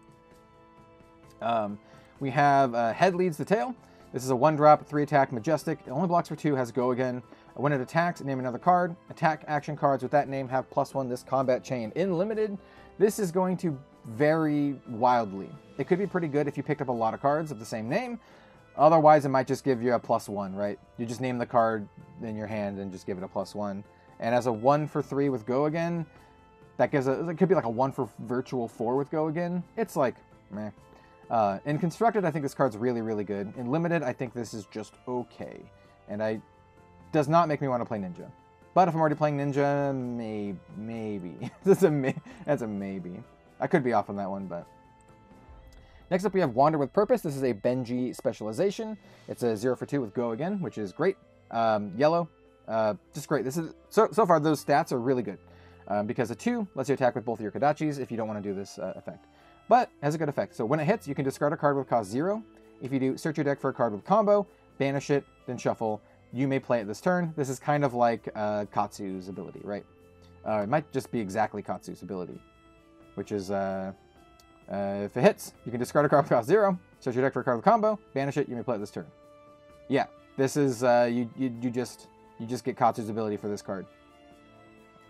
We have Head Leads the Tail. This is a 1-drop, 3-attack Majestic. It only blocks for 2, has Go Again. When it attacks, name another card. Attack action cards with that name have +1 this combat chain. In Limited, this is going to vary wildly. It could be pretty good if you picked up a lot of cards of the same name. Otherwise, it might just give you a +1, right? You just name the card in your hand and just give it a +1. And as a 1-for-3 with Go Again, that gives it could be like a 1-for-virtual-4 with Go Again. It's like, meh. In Constructed, I think this card's really, really good. In Limited, I think this is just okay. And does not make me want to play Ninja. But if I'm already playing Ninja, maybe. That's a maybe. I could be off on that one, but... Next up, we have Wander with Purpose. This is a Benji specialization. It's a 0-for-2 with Go Again, which is great. Yellow, just great. This is so far those stats are really good, because a 2 lets you attack with both of your Kodachis if you don't want to do this effect. But it has a good effect. So when it hits, you can discard a card with cost 0. If you do, search your deck for a card with combo, banish it, then shuffle. You may play it this turn. This is kind of like Katsu's ability, right? It might just be exactly Katsu's ability, which is if it hits, you can discard a card with cost 0, search your deck for a card with combo, banish it. You may play it this turn. Yeah, this is you just get Katsu's ability for this card.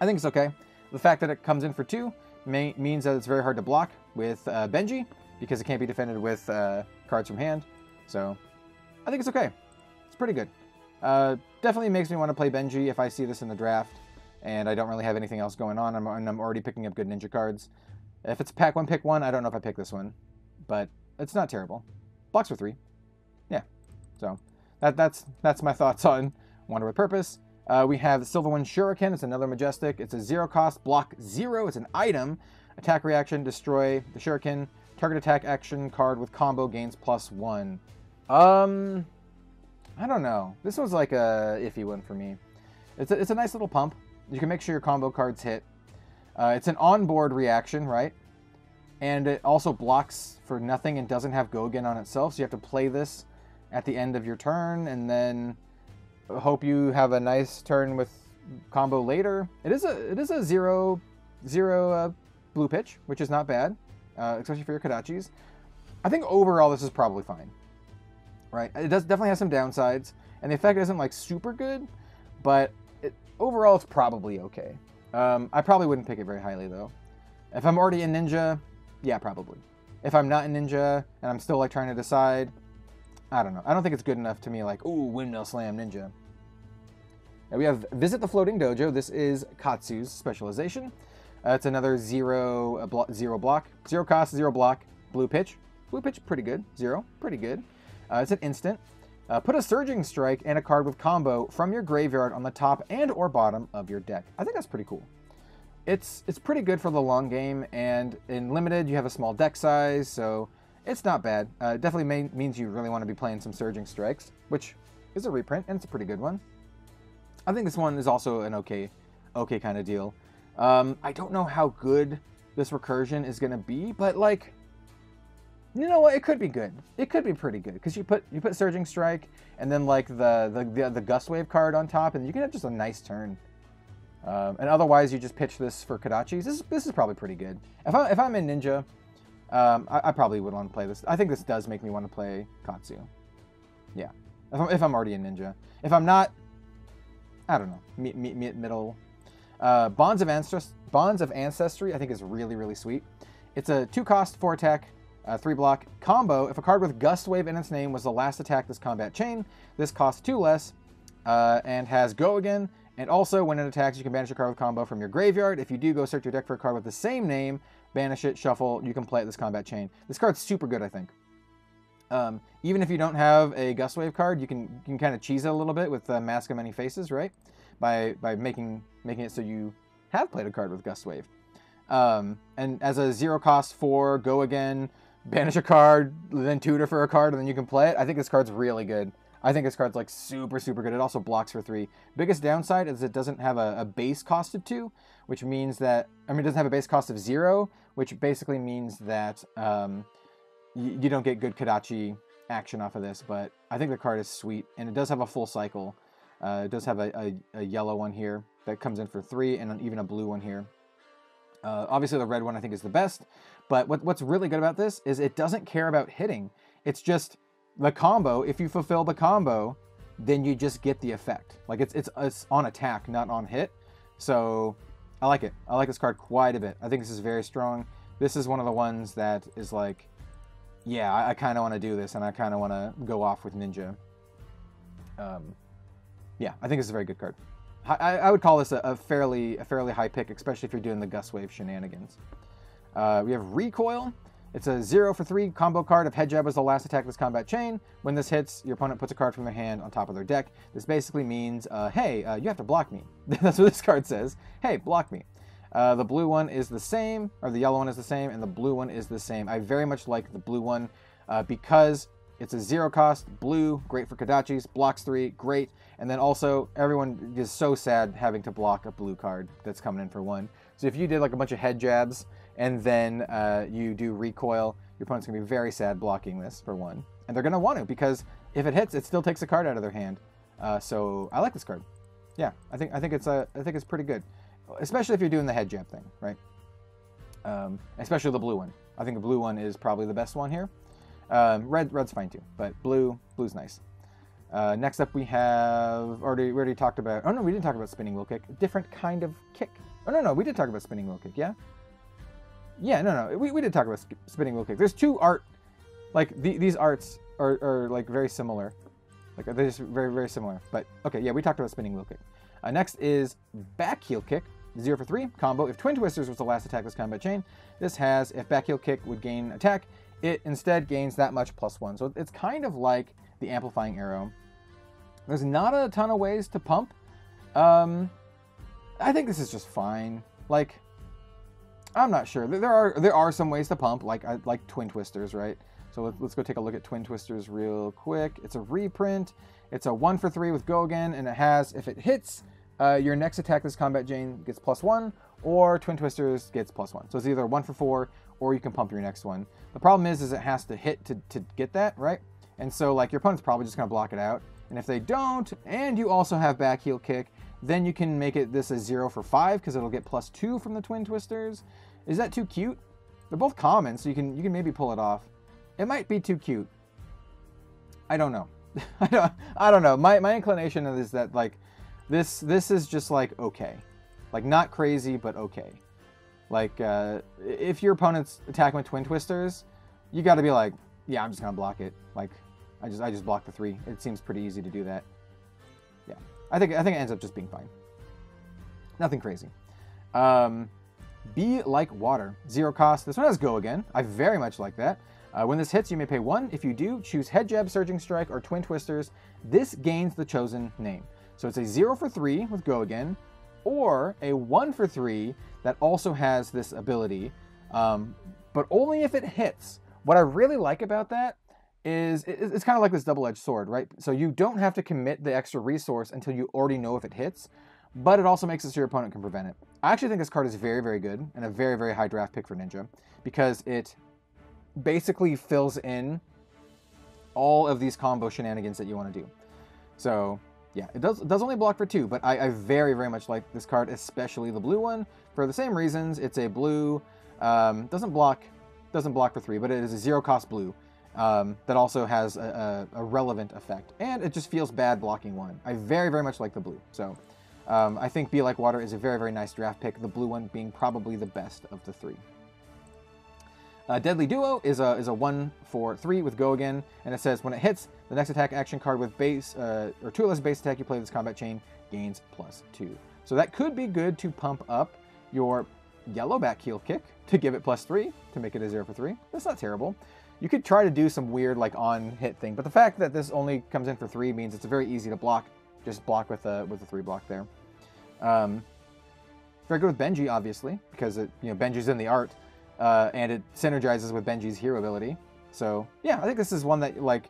I think it's okay. The fact that it comes in for 2 means that it's very hard to block with Benji, because it can't be defended with cards from hand. So I think it's okay. It's pretty good. Definitely makes me want to play Benji if I see this in the draft and I don't really have anything else going on, and I'm already picking up good Ninja cards. If it's pack 1, pick 1, I don't know if I pick this one, but it's not terrible. Blocks for 3. Yeah. So that's my thoughts on Wander with Purpose. We have the Silver One Shuriken. It's another Majestic. It's a 0-cost, block 0. It's an item. Attack reaction, destroy the Shuriken. Target attack action card with combo gains +1. I don't know. This was like a iffy one for me. It's a nice little pump. You can make sure your combo cards hit. It's an onboard reaction, right? And it also blocks for nothing and doesn't have Go Again on itself. So you have to play this at the end of your turn and then hope you have a nice turn with combo later. It is a 0 blue pitch, which is not bad, especially for your Kodachis. I think overall this is probably fine, right? It definitely has some downsides, and the effect isn't like super good, but overall it's probably okay. I probably wouldn't pick it very highly though. If I'm already in Ninja, yeah, probably. If I'm not in Ninja and I'm still like trying to decide, I don't know. I don't think it's good enough to me like, ooh, Windmill Slam Ninja. Now we have Visit the Floating Dojo. This is Katsu's specialization. It's another zero block. 0 cost, 0 block. Blue pitch. Blue pitch, pretty good. 0, pretty good. It's an instant. Put a Surging Strike and a card with combo from your graveyard on the top and or bottom of your deck. I think that's pretty cool. It's pretty good for the long game, and in Limited you have a small deck size, so it's not bad. Definitely means you really want to be playing some Surging Strikes, which is a reprint, and it's a pretty good one. I think this one is also an okay kind of deal. I don't know how good this recursion is going to be, but like, you know what? It could be good. It could be pretty good because you put Surging Strike and then like the Gust Wave card on top, and you can have just a nice turn. And otherwise, you just pitch this for Kodachis. This is probably pretty good. If I'm in Ninja, I probably would want to play this. I think this does make me want to play Katsu. Yeah, if I'm already in Ninja. If I'm not, I don't know. Middle. Bonds of Ancestry, I think is really sweet. It's a 2 cost, 4 attack, 3 block combo. If a card with Gust Wave in its name was the last attack this combat chain, this costs 2 less and has Go Again. And also, when it attacks, you can banish a card with combo from your graveyard. If you do, go search your deck for a card with the same name, banish it, shuffle, you can play it this combat chain. This card's super good, I think. Even if you don't have a Gust Wave card, you can kind of cheese it a little bit with Mask of Many Faces, right? By making it so you have played a card with Gust Wave. And as a 0 cost 4, Go Again, banish a card, then tutor for a card, and then you can play it. I think this card's really good. I think this card's like super good. It also blocks for 3. Biggest downside is it doesn't have a base cost of 2, which means that, it doesn't have a base cost of 0, which basically means that you don't get good Kodachi action off of this, but I think the card is sweet, and it does have a full cycle. It does have a yellow one here that comes in for 3, and even a blue one here. Obviously the red one I think is the best, but what's really good about this is it doesn't care about hitting. It's just the combo. If you fulfill the combo, then you just get the effect. Like it's on attack, not on hit. So I like it. I like this card quite a bit. I think this is very strong. This is one of the ones that is like, yeah, I kind of want to do this, and I kind of want to go off with Ninja. Yeah, I think this is a very good card. I would call this a fairly high pick, especially if you're doing the Gust Wave shenanigans. We have Recoil. It's a 0 for 3 combo card. If Head Jab was the last attack of this combat chain, when this hits, your opponent puts a card from their hand on top of their deck. This basically means, hey, you have to block me. That's what this card says. Hey, block me. The blue one is the same, or the yellow one is the same, and the blue one is the same. I very much like the blue one because it's a 0 cost, blue, great for Kodachis, blocks 3, great. And then also, everyone is so sad having to block a blue card that's coming in for 1. So if you did like a bunch of head jabs, and then you do Recoil, your opponent's going to be very sad blocking this for 1. And they're going to want to, because if it hits, it still takes a card out of their hand. So I like this card. Yeah, I think it's pretty good. Especially if you're doing the head jab thing, right? Especially the blue one. I think the blue one is probably the best one here. Red's fine too, but blue's nice. Next up we have, we already talked about, oh no, we didn't talk about Spinning Wheel Kick. Different kind of kick. Oh no, we did talk about Spinning Wheel Kick, yeah? Yeah, no, we did talk about Spinning Wheel Kick. There's 2 art, like these arts are like very similar. Like they're just very similar. But okay, yeah, we talked about Spinning Wheel Kick. Next is Back Heel Kick, 0 for 3 combo. If Twin Twisters was the last attack of this combat chain, this has, if Back Heel Kick would gain attack, it instead gains that much +1. So it's kind of like the Amplifying Arrow. There's not a ton of ways to pump. I think this is just fine. Like, I'm not sure. There are some ways to pump, like Twin Twisters, right? So let's go take a look at Twin Twisters real quick. It's a reprint. It's a 1 for 3 with Go Again, and it has, if it hits, your next attack this combat chain gets +1, or Twin Twisters gets +1. So it's either 1 for 4, or you can pump your next one. The problem is it has to hit to get that, right? And so like your opponent's probably just gonna block it out. And if they don't, and you also have Back Heel Kick, then you can make this a 0 for 5 because it'll get +2 from the Twin Twisters. Is that too cute? They're both common, so you can maybe pull it off. It might be too cute. I don't know. I don't know. My inclination is that like this is just like okay, like not crazy but okay. Like, if your opponent's attacking with Twin Twisters, you got to be like, yeah, I'm just gonna block it. Like, I just block the 3. It seems pretty easy to do that. Yeah, I think it ends up just being fine. Nothing crazy. Be Like Water, 0 cost. This one has Go Again. I very much like that. When this hits, you may pay 1. If you do, choose Head Jab, Surging Strike, or Twin Twisters. This gains the chosen name. So it's a 0 for 3 with Go Again, or a 1 for 3 that also has this ability, but only if it hits. What I really like about that is it's kind of like this double-edged sword, right? So you don't have to commit the extra resource until you already know if it hits, but it also makes it so your opponent can prevent it. I actually think this card is very, very good and a very, very high draft pick for Ninja because it basically fills in all of these combo shenanigans that you want to do. So yeah, it does only block for 2, but I very, very much like this card, especially the blue one, for the same reasons. It's a blue, doesn't block for 3, but it is a 0 cost blue that also has a relevant effect, and it just feels bad blocking 1. I very, very much like the blue. So I think Be Like Water is a very, very nice draft pick, the blue one being probably the best of the 3. Deadly Duo is a 1 for 3 with Go Again, and it says when it hits, the next attack action card with base or 2 or less base attack you play this combat chain gains +2. So that could be good to pump up your yellow back heel kick to give it +3 to make it a 0 for 3. That's not terrible. You could try to do some weird like on hit thing, but the fact that this only comes in for 3 means it's very easy to block. Just block with the 3 block there. Very good with Benji, obviously, because Benji's in the art. And it synergizes with Benji's hero ability. So yeah, I think this is one that like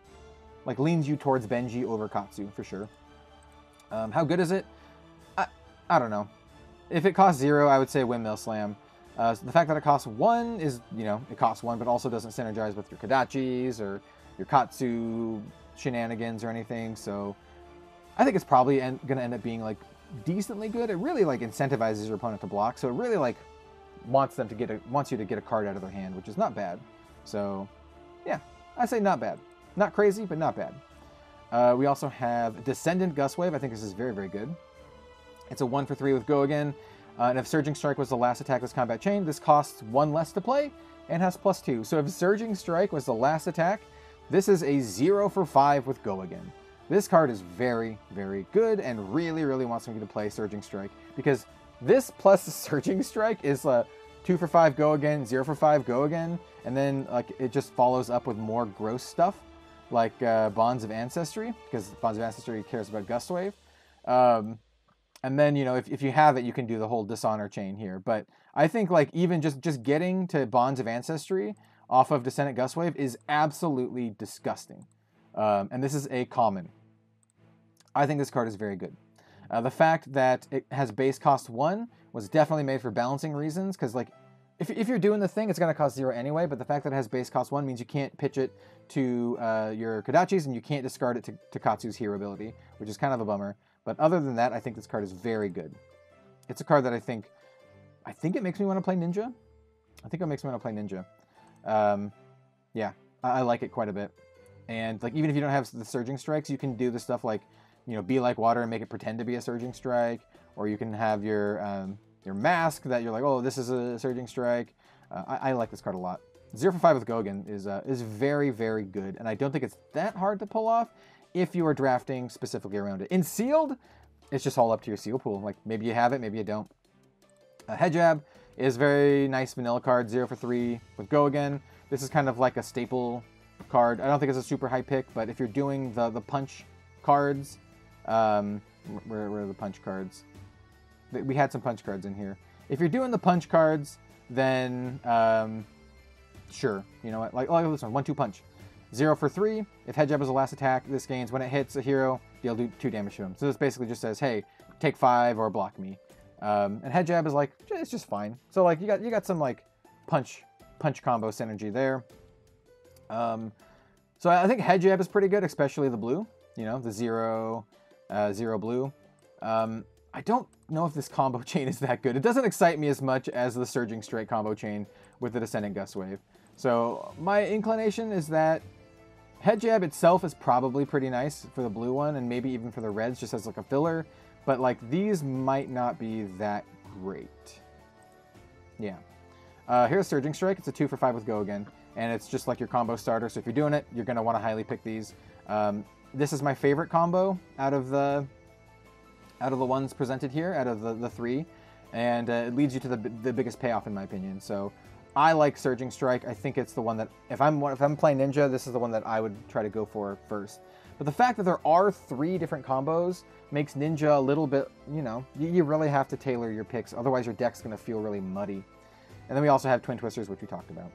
leans you towards Benji over Katsu for sure. How good is it? I don't know. If it costs 0, I would say Windmill Slam. So the fact that it costs 1 is, it costs 1, but also doesn't synergize with your Kodachis or your Katsu shenanigans or anything. So I think it's probably going to end up being like decently good. It really like incentivizes your opponent to block. So it really like wants you to get a card out of their hand, which is not bad. So yeah, I say not bad. Not crazy, but not bad. We also have Descendant Gustwave. I think this is very, very good. It's a 1 for 3 with Go Again. And if Surging Strike was the last attack this combat chain, this costs 1 less to play and has +2. So if Surging Strike was the last attack, this is a 0 for 5 with Go Again. This card is very, very good and really, really wants me to play Surging Strike because this plus Surging Strike is 2 for 5 Go Again, 0 for 5 Go Again, and then like it just follows up with more gross stuff like Bonds of Ancestry, because Bonds of Ancestry cares about Gustwave. And then, if you have it, you can do the whole Dishonor chain here. But I think like even just getting to Bonds of Ancestry off of Descendant Gustwave is absolutely disgusting. And this is a common. I think this card is very good. The fact that it has base cost 1 was definitely made for balancing reasons, because like if you're doing the thing, it's going to cost 0 anyway, but the fact that it has base cost 1 means you can't pitch it to your Kodachis, and you can't discard it to Katsu's hero ability, which is kind of a bummer. But other than that, I think this card is very good. It's a card that I think it makes me want to play Ninja. I think it makes me want to play Ninja. Yeah, I like it quite a bit. And like even if you don't have the Surging Strikes, you can do the stuff like, Be Like Water and make it pretend to be a Surging Strike, or you can have your mask that you're like, oh, this is a Surging Strike. I like this card a lot. 0 for 5 with Go Again is very, very good, and I don't think it's that hard to pull off if you are drafting specifically around it. In Sealed, it's just all up to your seal pool. Like maybe you have it, maybe you don't. Head Jab is very nice vanilla card, 0 for 3 with Go Again. This is kind of like a staple card. I don't think it's a super high pick, but if you're doing the punch cards, where are the punch cards? We had some punch cards in here. If you're doing the punch cards, then sure. You know what? Like this one, 1/2 punch. 0 for 3. If Head Jab is the last attack, this gains when it hits a hero, deal 2 damage to him. So this basically just says, hey, take 5 or block me. And Head Jab is like, it's just fine. So like you got some like punch combo synergy there. So I think Head Jab is pretty good, especially the blue. The 0 blue. I don't know if this combo chain is that good. It doesn't excite me as much as the Surging Strike combo chain with the Descendant Gustwave. So my inclination is that Head Jab itself is probably pretty nice for the blue one, and maybe even for the reds, just as like a filler. But like these might not be that great. Yeah. Here's Surging Strike. It's a 2 for 5 with Go again, and it's just like your combo starter. So if you're doing it, you're going to want to highly pick these. This is my favorite combo out of the ones presented here, out of the 3, and it leads you to the biggest payoff in my opinion. So I like Surging Strike. I think it's the one that if I'm playing Ninja, this is the one that I would try to go for first. But the fact that there are 3 different combos makes Ninja a little bit, you really have to tailor your picks. Otherwise, your deck's going to feel really muddy. And then we also have Twin Twisters, which we talked about.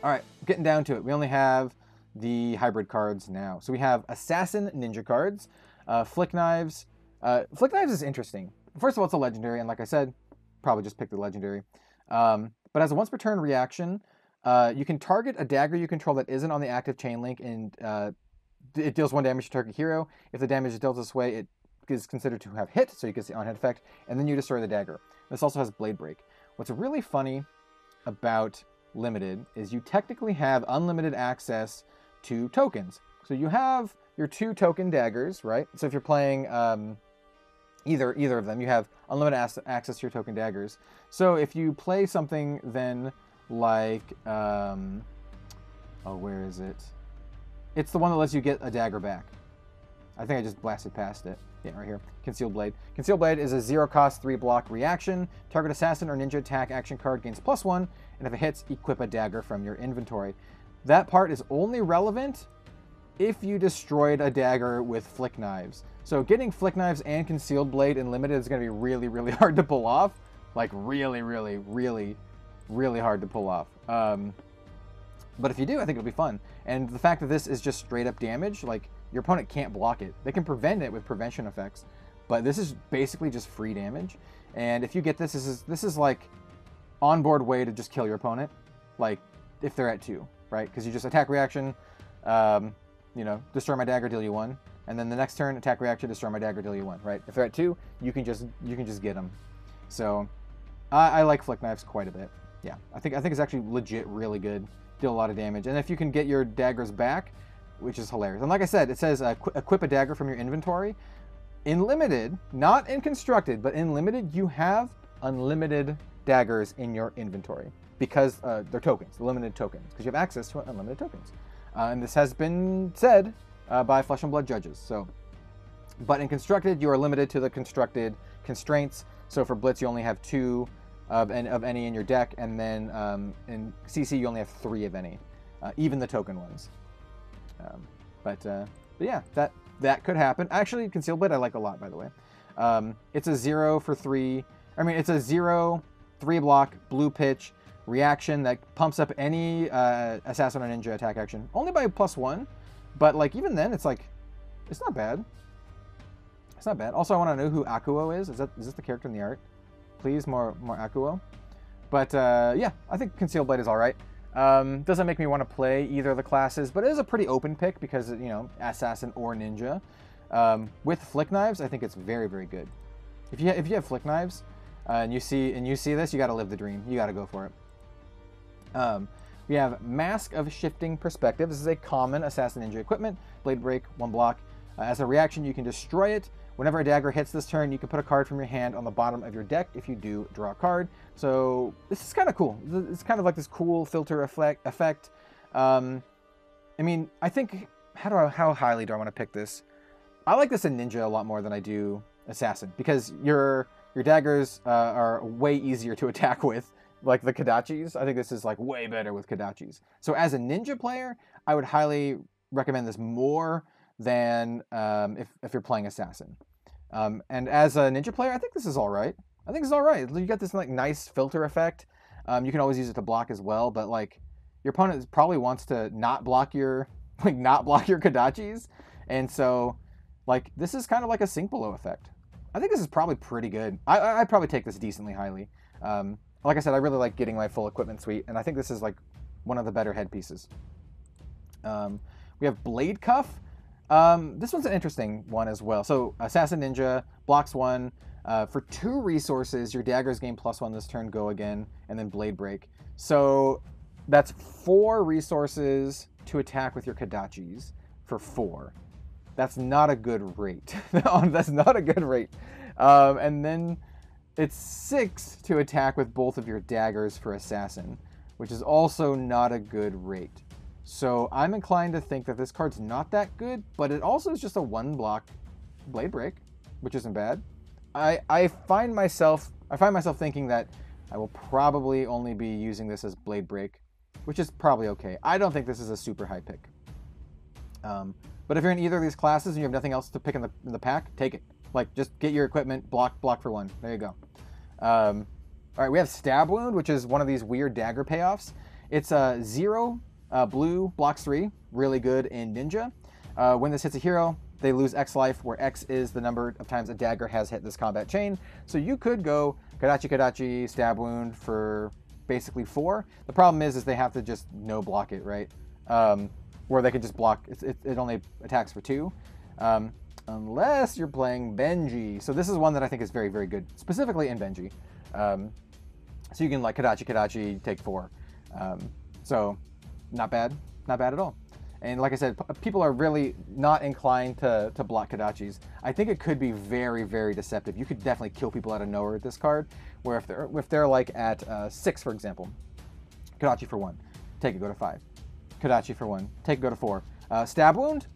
All right, getting down to it. We only have the hybrid cards now. So we have Assassin Ninja cards, Flick Knives. Flick Knives is interesting. First of all, it's a legendary, and like I said, probably just pick the legendary. But as a once per turn reaction, you can target a dagger you control that isn't on the active chain link, and it deals 1 damage to target hero. If the damage is dealt this way, it is considered to have hit, so you get the on-hit effect, and then you destroy the dagger. This also has Blade Break. What's really funny about Limited is you technically have unlimited access to tokens. So you have your 2 token daggers, right? So if you're playing either of them, you have unlimited access to your token daggers. So if you play something then like, oh, where is it? It's the one that lets you get a dagger back. I think I just blasted past it. Yeah, right here. Concealed Blade. Concealed Blade is a 0-cost 3-block reaction. Target assassin or ninja attack action card gains +1, and if it hits, equip a dagger from your inventory. That part is only relevant if you destroyed a dagger with Flick Knives. So getting Flick Knives and Concealed Blade in Limited is going to be really, really hard to pull off. Like really, really, really, really hard to pull off. But if you do, I think it'll be fun. And the fact that this is just straight up damage, like your opponent can't block it. They can prevent it with prevention effects, but this is basically just free damage. And if you get this, this is like onboard way to just kill your opponent, like if they're at 2, right? Because you just attack reaction, destroy my dagger, deal you 1, and then the next turn attack reaction, destroy my dagger, deal you 1, right? If they're at 2, you can just get them. So I like Flick Knives quite a bit. Yeah, I think it's actually legit really good. Deal a lot of damage, and if you can get your daggers back, which is hilarious. And like I said, it says equip a dagger from your inventory. In Limited, not in Constructed, but in Limited, you have unlimited daggers in your inventory because they're tokens, limited tokens, because you have access to unlimited tokens. And this has been said by Flesh and Blood judges. So, but in Constructed, you are limited to the constructed constraints. So for Blitz, you only have 2 of any in your deck, and then in CC you only have 3 of any, even the token ones. But yeah, that could happen. Actually, Concealed Blade I like a lot, by the way. It's a 0 for 3. I mean, it's a 0 3-block blue pitch reaction that pumps up any assassin or ninja attack action only by +1. But like even then, it's like it's not bad. It's not bad. Also, I want to know who Akuo is. Is this the character in the art? Please, more Akuo. But yeah, I think Concealed Blade is all right. Doesn't make me want to play either of the classes, but it is a pretty open pick because, assassin or ninja. With Flick Knives, I think it's very, very good. If you have Flick Knives and you see this, you got to live the dream. You got to go for it. We have Mask of Shifting Perspective. This is a common assassin ninja equipment. Blade Break, 1 block. As a reaction, you can destroy it. Whenever a dagger hits this turn, you can put a card from your hand on the bottom of your deck. If you do, draw a card. So this is kind of cool. It's kind of like this cool filter effect. I mean, I think, how highly do I want to pick this? I like this in Ninja a lot more than I do Assassin, because your daggers are way easier to attack with, like the Kodachis. I think this is like way better with Kodachis. So as a Ninja player, I would highly recommend this more than if you're playing Assassin. And as a Ninja player, I think this is all right. I think it's all right. You got this like nice filter effect. You can always use it to block as well, but like your opponent probably wants to not block your Kodachis, and so like this is kind of like a sink below effect. I think this is probably pretty good. I'd probably take this decently highly. Like I said, I really like getting my full equipment suite, and I think this is like one of the better headpieces. We have Blade Cuff. This one's an interesting one as well. So Assassin Ninja, blocks 1. For 2 resources, your daggers gain +1 this turn, go again, and then Blade Break. So that's 4 resources to attack with your Kodachis for 4. That's not a good rate. That's not a good rate. And then It's 6 to attack with both of your daggers for Assassin, which is also not a good rate. So I'm inclined to think that this card's not that good, but it also is just a 1-block Blade Break, which isn't bad. I find myself thinking that I will probably only be using this as Blade Break, which is probably okay. I don't think this is a super high pick. But if you're in either of these classes and you have nothing else to pick in the pack, take it. Like, just get your equipment, block for 1. There you go. All right, we have Stab Wound, which is one of these weird dagger payoffs. It's a 0, blue, blocks 3, really good in Ninja. When this hits a hero, they lose X life, where X is the number of times a dagger has hit this combat chain. So you could go Kadachi, Stab Wound for basically 4. The problem is they have to just no block it, right? Where they can just block, it only attacks for 2. Unless you're playing Benji. So this is one that I think is very, very good, specifically in Benji. So you can like Kadachi, take 4. So not bad at all. And like I said, people are really not inclined to block Kadachis. I think it could be very, very deceptive. You could definitely kill people out of nowhere with this card, where if they're like at 6, for example, Kadachi for 1, take it, go to 5. Kadachi for 1, take it, go to 4. Stab Wound?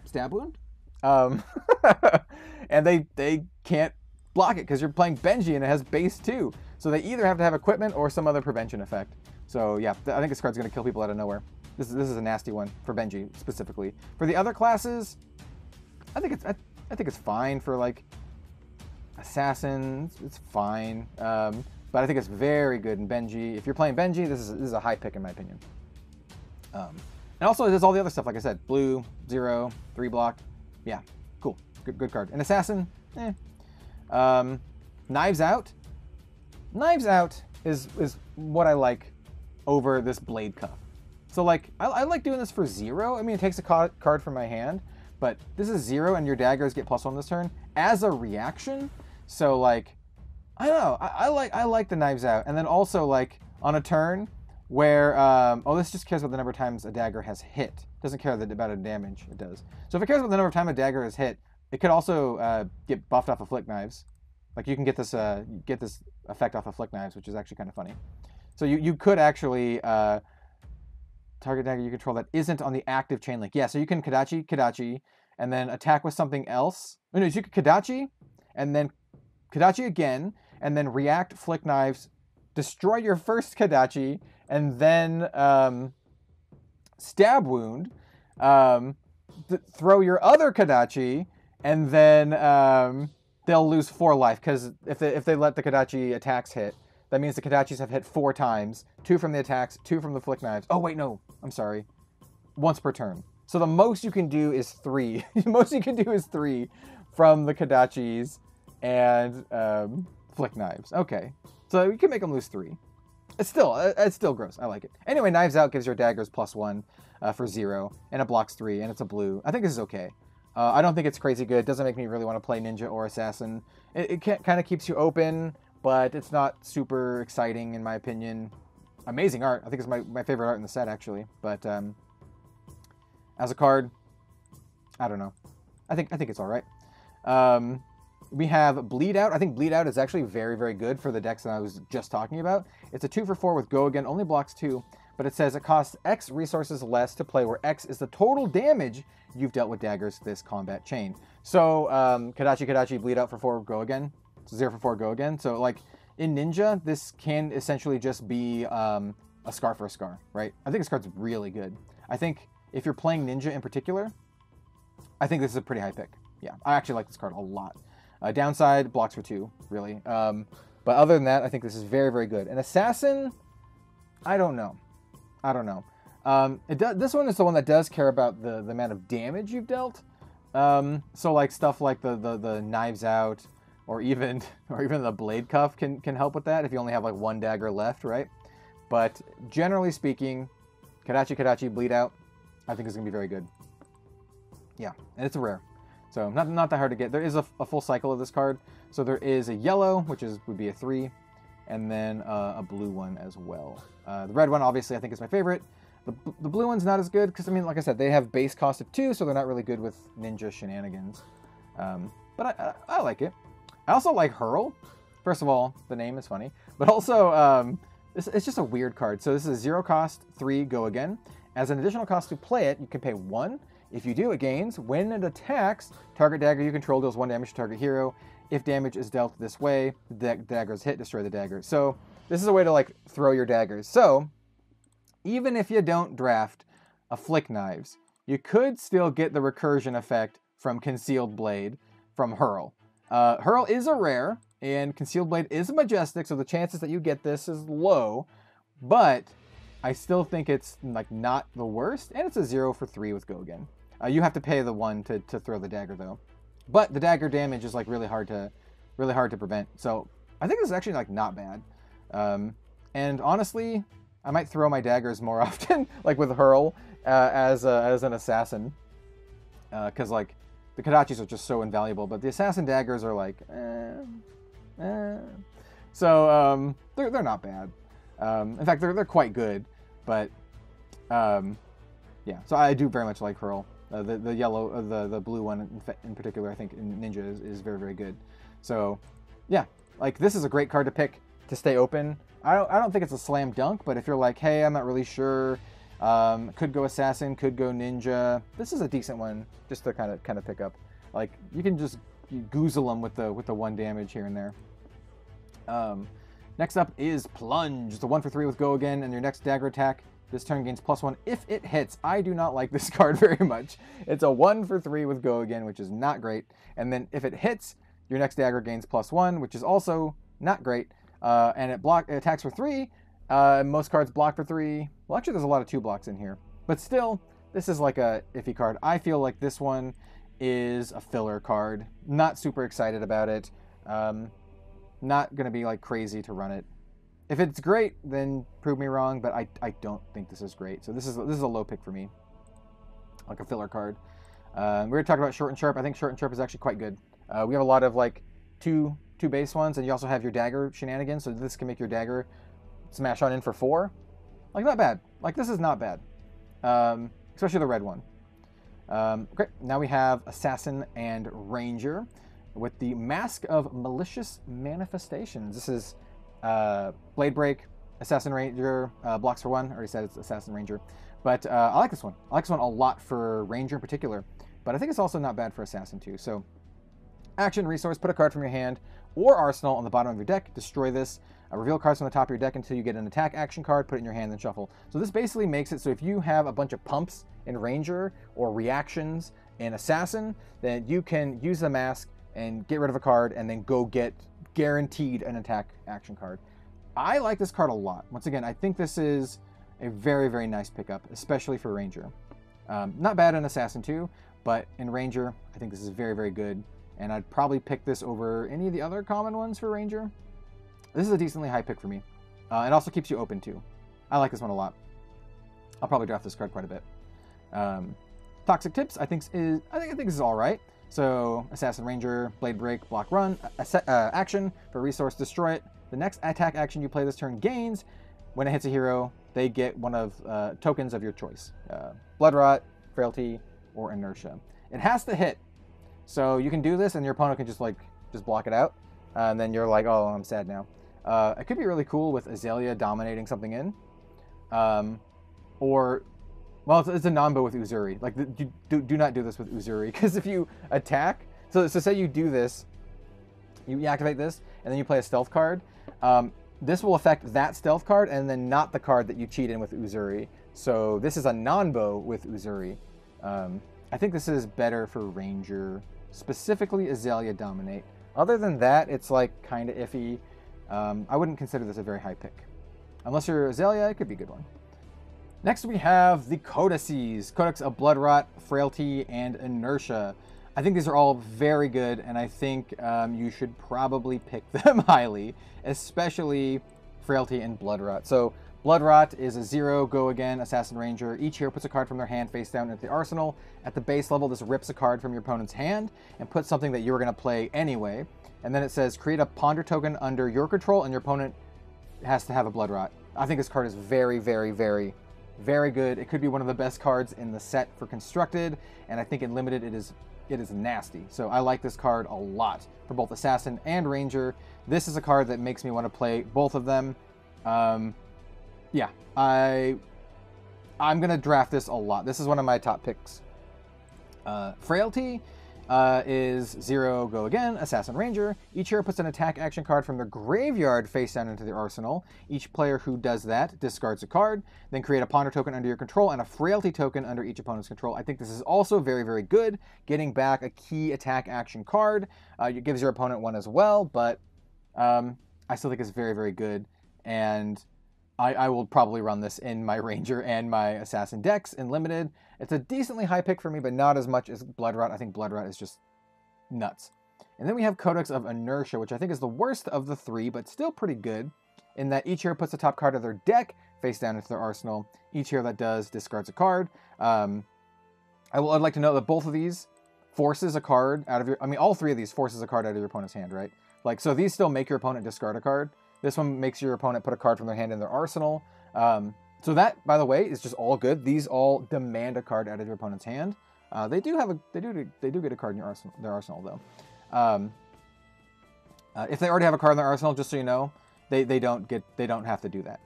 Stab Wound? And they can't block it because you're playing Benji and it has base 2. So they either have to have equipment or some other prevention effect. So yeah, I think this card's going to kill people out of nowhere. This is a nasty one for Benji specifically. For the other classes, I think it's fine for like Assassin. It's fine, but I think it's very good in Benji. If you're playing Benji, this is a high pick in my opinion. And also, there's all the other stuff, like I said, blue, 0, 3 block. Yeah, cool. Good card. And Assassin, Knives Out. Knives Out is what I like over this Blade Cuff. So, like, I like doing this for 0. I mean, it takes a card from my hand, but this is 0, and your daggers get +1 this turn as a reaction. So, like, I don't know. I like the Knives Out. And then also, like, on a turn where, this just cares about the number of times a dagger has hit. Doesn't care about the damage it does. So if it cares about the number of times a dagger has hit, it could also get buffed off of Flick Knives. Like you can get this effect off of Flick Knives, which is actually kind of funny. So you could actually target dagger you control that isn't on the active chain link. Yeah, so you can Kadachi, and then attack with something else. Oh, no, you could Kadachi, and then Kadachi again, and then react Flick Knives, destroy your first Kadachi, and then Stab Wound, throw your other Kadachi, and then they'll lose 4 life, because if they let the Kadachi attacks hit, that means the Kadachis have hit 4 times, 2 from the attacks, 2 from the Flick Knives. Oh wait, no, I'm sorry. Once per turn. So the most you can do is 3. The most you can do is 3 from the Kadachis and Flick Knives. Okay, so you can make them lose 3. It's still gross. I like it. Anyway, Knives Out gives your daggers +1 for 0, and it blocks 3, and it's a blue. I think this is okay. I don't think it's crazy good. It doesn't make me really want to play Ninja or Assassin. It kind of keeps you open, but it's not super exciting in my opinion. Amazing art. I think it's my favorite art in the set, actually. But as a card, I don't know. I think it's all right. We have Bleed Out. I think Bleed Out is actually very, very good for the decks that I was just talking about. It's a 2 for 4 with Go Again, only blocks 2, but it says it costs X resources less to play, where X is the total damage you've dealt with daggers this combat chain. So Kadachi, Bleed Out for 4, Go Again. So 0 for 4, Go Again. So like in Ninja, this can essentially just be a Scar for a Scar, right? I think this card's really good. I think if you're playing Ninja in particular, I think this is a pretty high pick. Yeah, I actually like this card a lot. Downside, blocks for 2, really. But other than that, I think this is very, very good. And Assassin, I don't know. This one is the one that does care about the amount of damage you've dealt. So like stuff like the Knives Out, or even the Blade Cuff can help with that if you only have like 1 dagger left, right? But generally speaking, Kadachi, Bleed Out, I think is going to be very good. Yeah, and it's a rare. So not that hard to get. There is a full cycle of this card. So there is a yellow, which would be a 3, and then a blue one as well. The red one, obviously, I think is my favorite. The blue one's not as good because, I mean, like I said, they have base cost of 2, so they're not really good with Ninja shenanigans. But I like it. I also like Hurl. First of all, the name is funny, but also it's just a weird card. So this is a 0 cost, 3, go again. As an additional cost to play it, you can pay 1. If you do, it gains. When it attacks, target dagger you control deals 1 damage to target hero. If damage is dealt this way, the dagger is hit, destroy the dagger. So this is a way to like throw your daggers. So even if you don't draft a Flick Knives, you could still get the recursion effect from Concealed Blade from Hurl. Hurl is a rare, and Concealed Blade is a majestic, so the chances that you get this is low, but I still think it's like not the worst, and it's a 0 for 3 with Go Again. You have to pay the 1 to throw the dagger though, but the dagger damage is like really hard to prevent. So I think this is actually like not bad, and honestly, I might throw my daggers more often, like with Hurl as an assassin, because like the Kodachis are just so invaluable, but the assassin daggers are like, so they're not bad. In fact, they're quite good, but yeah. So I do very much like Hurl. The yellow, the blue one in particular, I think in Ninja is very, very good. So yeah, like this is a great card to pick to stay open. I don't think it's a slam dunk, but if you're like, hey, I'm not really sure, could go assassin, could go ninja, this is a decent one just to kind of pick up. Like you can just goozle them with the 1 damage here and there. Next up is Plunge. The 1 for 3 with Go Again, and your next dagger attack this turn gains +1 if it hits. I do not like this card very much. It's a 1 for 3 with Go Again, which is not great. And then if it hits, your next dagger gains +1, which is also not great. And it attacks for 3. Most cards block for 3. Well, actually, there's a lot of 2 blocks in here. But still, this is like a iffy card. I feel like this one is a filler card. Not super excited about it. Not going to be like crazy to run it. If it's great, then prove me wrong, but I don't think this is great. So this is a low pick for me. Like a filler card. We're going to talk about Short and Sharp. I think Short and Sharp is actually quite good. We have a lot of like two base ones, and you also have your dagger shenanigans, so this can make your dagger smash on in for 4. Like, not bad. Like, this is not bad. Especially the red one. Okay, now we have Assassin and Ranger with the Mask of Malicious Manifestations. This is Blade Break, Assassin Ranger, blocks for 1. I already said it's Assassin Ranger. But I like this one. I like this one a lot for Ranger in particular. But I think it's also not bad for Assassin too. So, action, resource, put a card from your hand or arsenal on the bottom of your deck. Destroy this. Reveal cards from the top of your deck until you get an attack action card. Put it in your hand, then shuffle. So this basically makes it so if you have a bunch of pumps in Ranger or reactions in Assassin, then you can use the mask and get rid of a card and then go get guaranteed an attack action card. I like this card a lot. Once again, I think this is a very, very nice pickup, especially for Ranger. Not bad in Assassin too, but in Ranger, I think this is very, very good. And I'd probably pick this over any of the other common ones for Ranger. This is a decently high pick for me. It also keeps you open too. I like this one a lot. I'll probably draft this card quite a bit. Toxic Tips, I think this is all right. So Assassin Ranger, Blade Break, Block Run, action for resource, destroy it. The next attack action you play this turn gains. When it hits a hero, they get one of tokens of your choice. Blood Rot, Frailty, or Inertia. It has to hit. So you can do this and your opponent can just block it out. And then you're like, oh, I'm sad now. It could be really cool with Azalea dominating something in. Or, well, it's a Nambo with Uzuri. Like, do not do this with Uzuri. Because if you attack, so say you do this, you activate this, and then you play a stealth card. This will affect that stealth card and then not the card that you cheat in with Uzuri. So this is a Nanbo with Uzuri. I think this is better for Ranger, specifically Azalea Dominate. Other than that, it's like kind of iffy. I wouldn't consider this a very high pick. Unless you're Azalea, it could be a good one. Next we have the Codices. Codex of Blood Rot, Frailty, and Inertia. I think these are all very good, and I think you should probably pick them highly, especially Frailty and Blood Rot. So Blood Rot is a 0, go again, Assassin Ranger. Each hero puts a card from their hand face down into the arsenal. At the base level, this rips a card from your opponent's hand and puts something that you were going to play anyway. And then it says, create a Ponder token under your control, and your opponent has to have a Blood Rot. I think this card is very, very, very, very good. It could be one of the best cards in the set for Constructed, and I think in Limited it is it is nasty. So I like this card a lot for both Assassin and Ranger. This is a card that makes me want to play both of them. Yeah, I'm going to draft this a lot. This is one of my top picks. Frailty is 0, go again, Assassin Ranger. Each hero puts an attack action card from their graveyard face down into their arsenal. Each player who does that discards a card, then create a Ponder token under your control and a Frailty token under each opponent's control. I think this is also very, very good. Getting back a key attack action card. It gives your opponent one as well, but I still think it's very, very good. And I will probably run this in my Ranger and my Assassin decks in Limited. It's a decently high pick for me, but not as much as Bloodrot. I think Bloodrot is just nuts. And then we have Codex of Inertia, which I think is the worst of the three, but still pretty good, in that each hero puts the top card of their deck face down into their arsenal. Each hero that does discards a card. I'd like to note that both of these forces a card out of your... I mean, all three of these forces a card out of your opponent's hand, right? Like, so these still make your opponent discard a card. This one makes your opponent put a card from their hand in their arsenal. So that, by the way, is just all good. These all demand a card out of your opponent's hand. They do get a card in their arsenal though. If they already have a card in their arsenal, just so you know, they don't have to do that.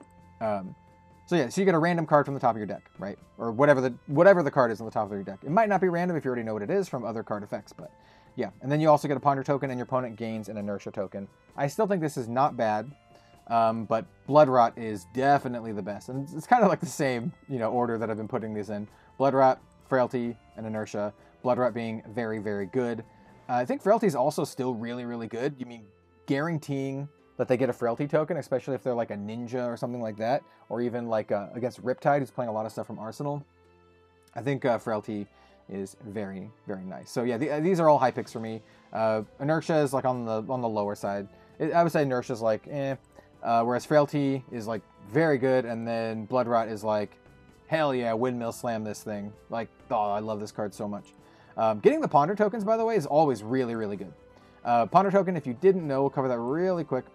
So yeah, so you get a random card from the top of your deck, right? Or whatever the card is on the top of your deck. It might not be random if you already know what it is from other card effects, but yeah. And then you also get a Ponder token, and your opponent gains an Inertia token. I still think this is not bad. But Bloodrot is definitely the best. And it's kind of like the same, order that I've been putting these in. Bloodrot, Frailty, and Inertia. Bloodrot being very, very good. I think Frailty is also still really, really good. You mean guaranteeing that they get a Frailty token, especially if they're like a ninja or something like that, or even like against Riptide, who's playing a lot of stuff from Arsenal. I think Frailty is very, very nice. So yeah, these are all high picks for me. Inertia is like on the lower side. I would say Inertia is like, whereas Frailty is like very good, and then Bloodrot is like, hell yeah, windmill slam this thing. Like, oh, I love this card so much. Getting the Ponder tokens, by the way, is always really, really good. Ponder token, if you didn't know, we'll cover that really quick.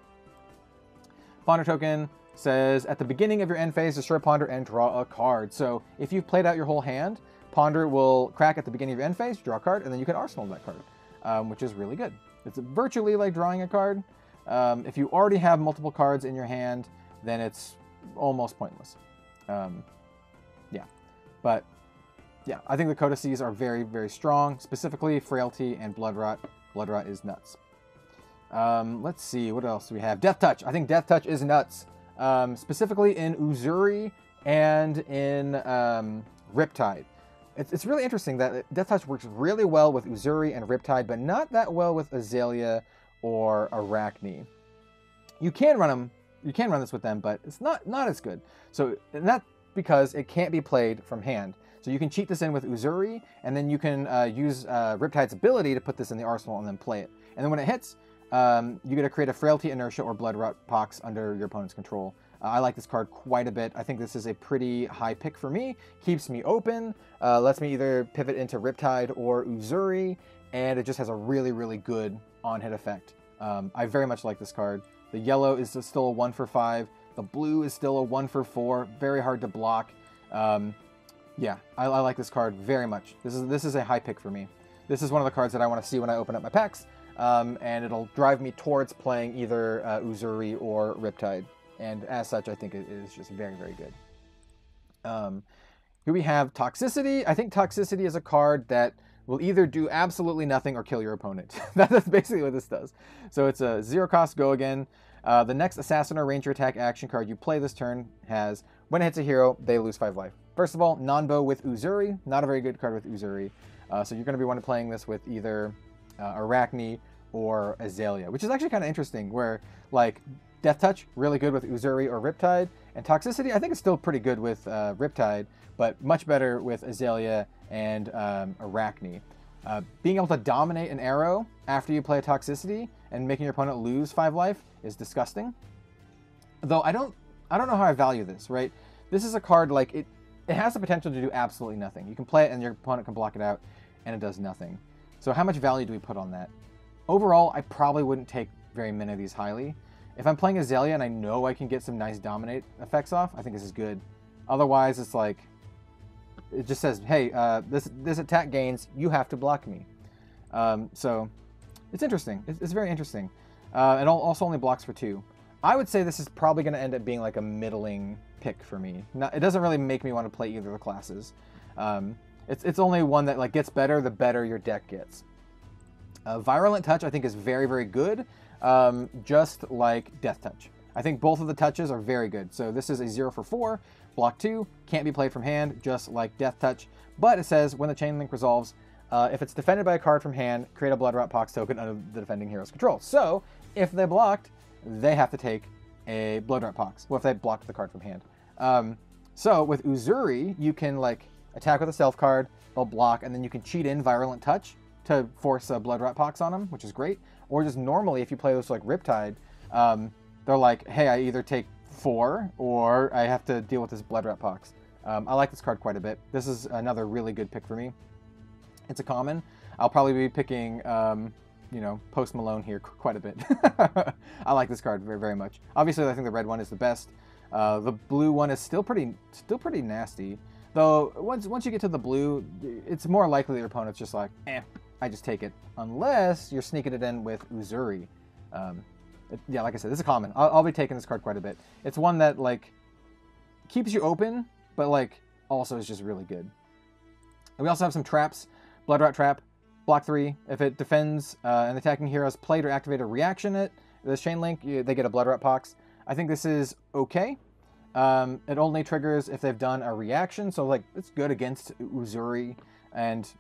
Ponder token says, at the beginning of your end phase, destroy Ponder and draw a card. So if you've played out your whole hand, Ponder will crack at the beginning of your end phase, draw a card, and then you can arsenal that card, which is really good. It's virtually like drawing a card. If you already have multiple cards in your hand, then it's almost pointless. Yeah. But, yeah, I think the codices are very, very strong. Specifically, Frailty and Bloodrot. Bloodrot is nuts. Let's see, what else do we have? Death Touch. I think Death Touch is nuts. Specifically in Uzuri and in Riptide. It's really interesting that Death Touch works really well with Uzuri and Riptide, but not that well with Azalea or Arachne. You can run this with them, but it's not as good. So, and that's because it can't be played from hand. So you can cheat this in with Uzuri, and then you can use Riptide's ability to put this in the arsenal and then play it. And then when it hits, you get to create a Frailty, Inertia, or Bloodrot box under your opponent's control. I like this card quite a bit. I think this is a pretty high pick for me. Keeps me open, lets me either pivot into Riptide or Uzuri, and it just has a really, really good on-hit effect. I very much like this card. The yellow is still a 1 for 5. The blue is still a 1 for 4. Very hard to block. Yeah, I like this card very much. This is a high pick for me. This is one of the cards that I want to see when I open up my packs, and it'll drive me towards playing either Uzuri or Riptide. And as such, I think it is just very, very good. Here we have Toxicity. I think Toxicity is a card that will either do absolutely nothing or kill your opponent. That's basically what this does. So it's a 0 cost, go again. The next Assassin or Ranger attack action card you play this turn has, when it hits a hero, they lose 5 life. First of all, non-bow with Uzuri. Not a very good card with Uzuri. So you're going to be wanting playing this with either Arachne or Azalea, which is actually kind of interesting, where like Death Touch, really good with Uzuri or Riptide, and Toxicity, I think it's still pretty good with Riptide, but much better with Azalea and Arachne. Being able to dominate an arrow after you play a Toxicity and making your opponent lose 5 life is disgusting. Though I don't know how I value this, right? This is a card like it has the potential to do absolutely nothing. You can play it and your opponent can block it out and it does nothing. So how much value do we put on that? Overall, I probably wouldn't take very many of these highly. If I'm playing Azalea and I know I can get some nice dominate effects off, I think this is good. Otherwise, it's like, it just says, hey, this attack gains, you have to block me. So it's interesting. It's very interesting. It also only blocks for 2. I would say this is probably going to end up being like a middling pick for me. It doesn't really make me want to play either of the classes. It's only one that like gets better the better your deck gets. Virulent Touch I think is very, very good, just like Death Touch. I think both of the touches are very good. So this is a 0 for 4, block 2, can't be played from hand, just like Death Touch. But it says when the Chain Link resolves, if it's defended by a card from hand, create a Blood Rot Pox token under the defending hero's control. So if they blocked, they have to take a Blood Rot Pox. Well, if they blocked the card from hand. So with Uzuri, you can like attack with a stealth card, they'll block, and then you can cheat in Virulent Touch to force a Blood Rot Pox on them, which is great. Or just normally, if you play this like Riptide, they're like, hey, I either take 4 or I have to deal with this Blood Rot Pox. I like this card quite a bit. This is another really good pick for me. It's a common. I'll probably be picking, you know, Post Malone here quite a bit. I like this card very, very much. Obviously, I think the red one is the best. The blue one is still pretty nasty. Though once you get to the blue, it's more likely that your opponent's just like, I just take it. Unless you're sneaking it in with Uzuri. Yeah, like I said, this is a common. I'll be taking this card quite a bit. It's one that like keeps you open, but like also is just really good. And we also have some traps. Blood Rot Trap, block 3. If it defends an attacking hero's played or activated a reaction at this Chain Link, they get a Blood Rot Pox. I think this is okay. It only triggers if they've done a reaction, so like it's good against Uzuri and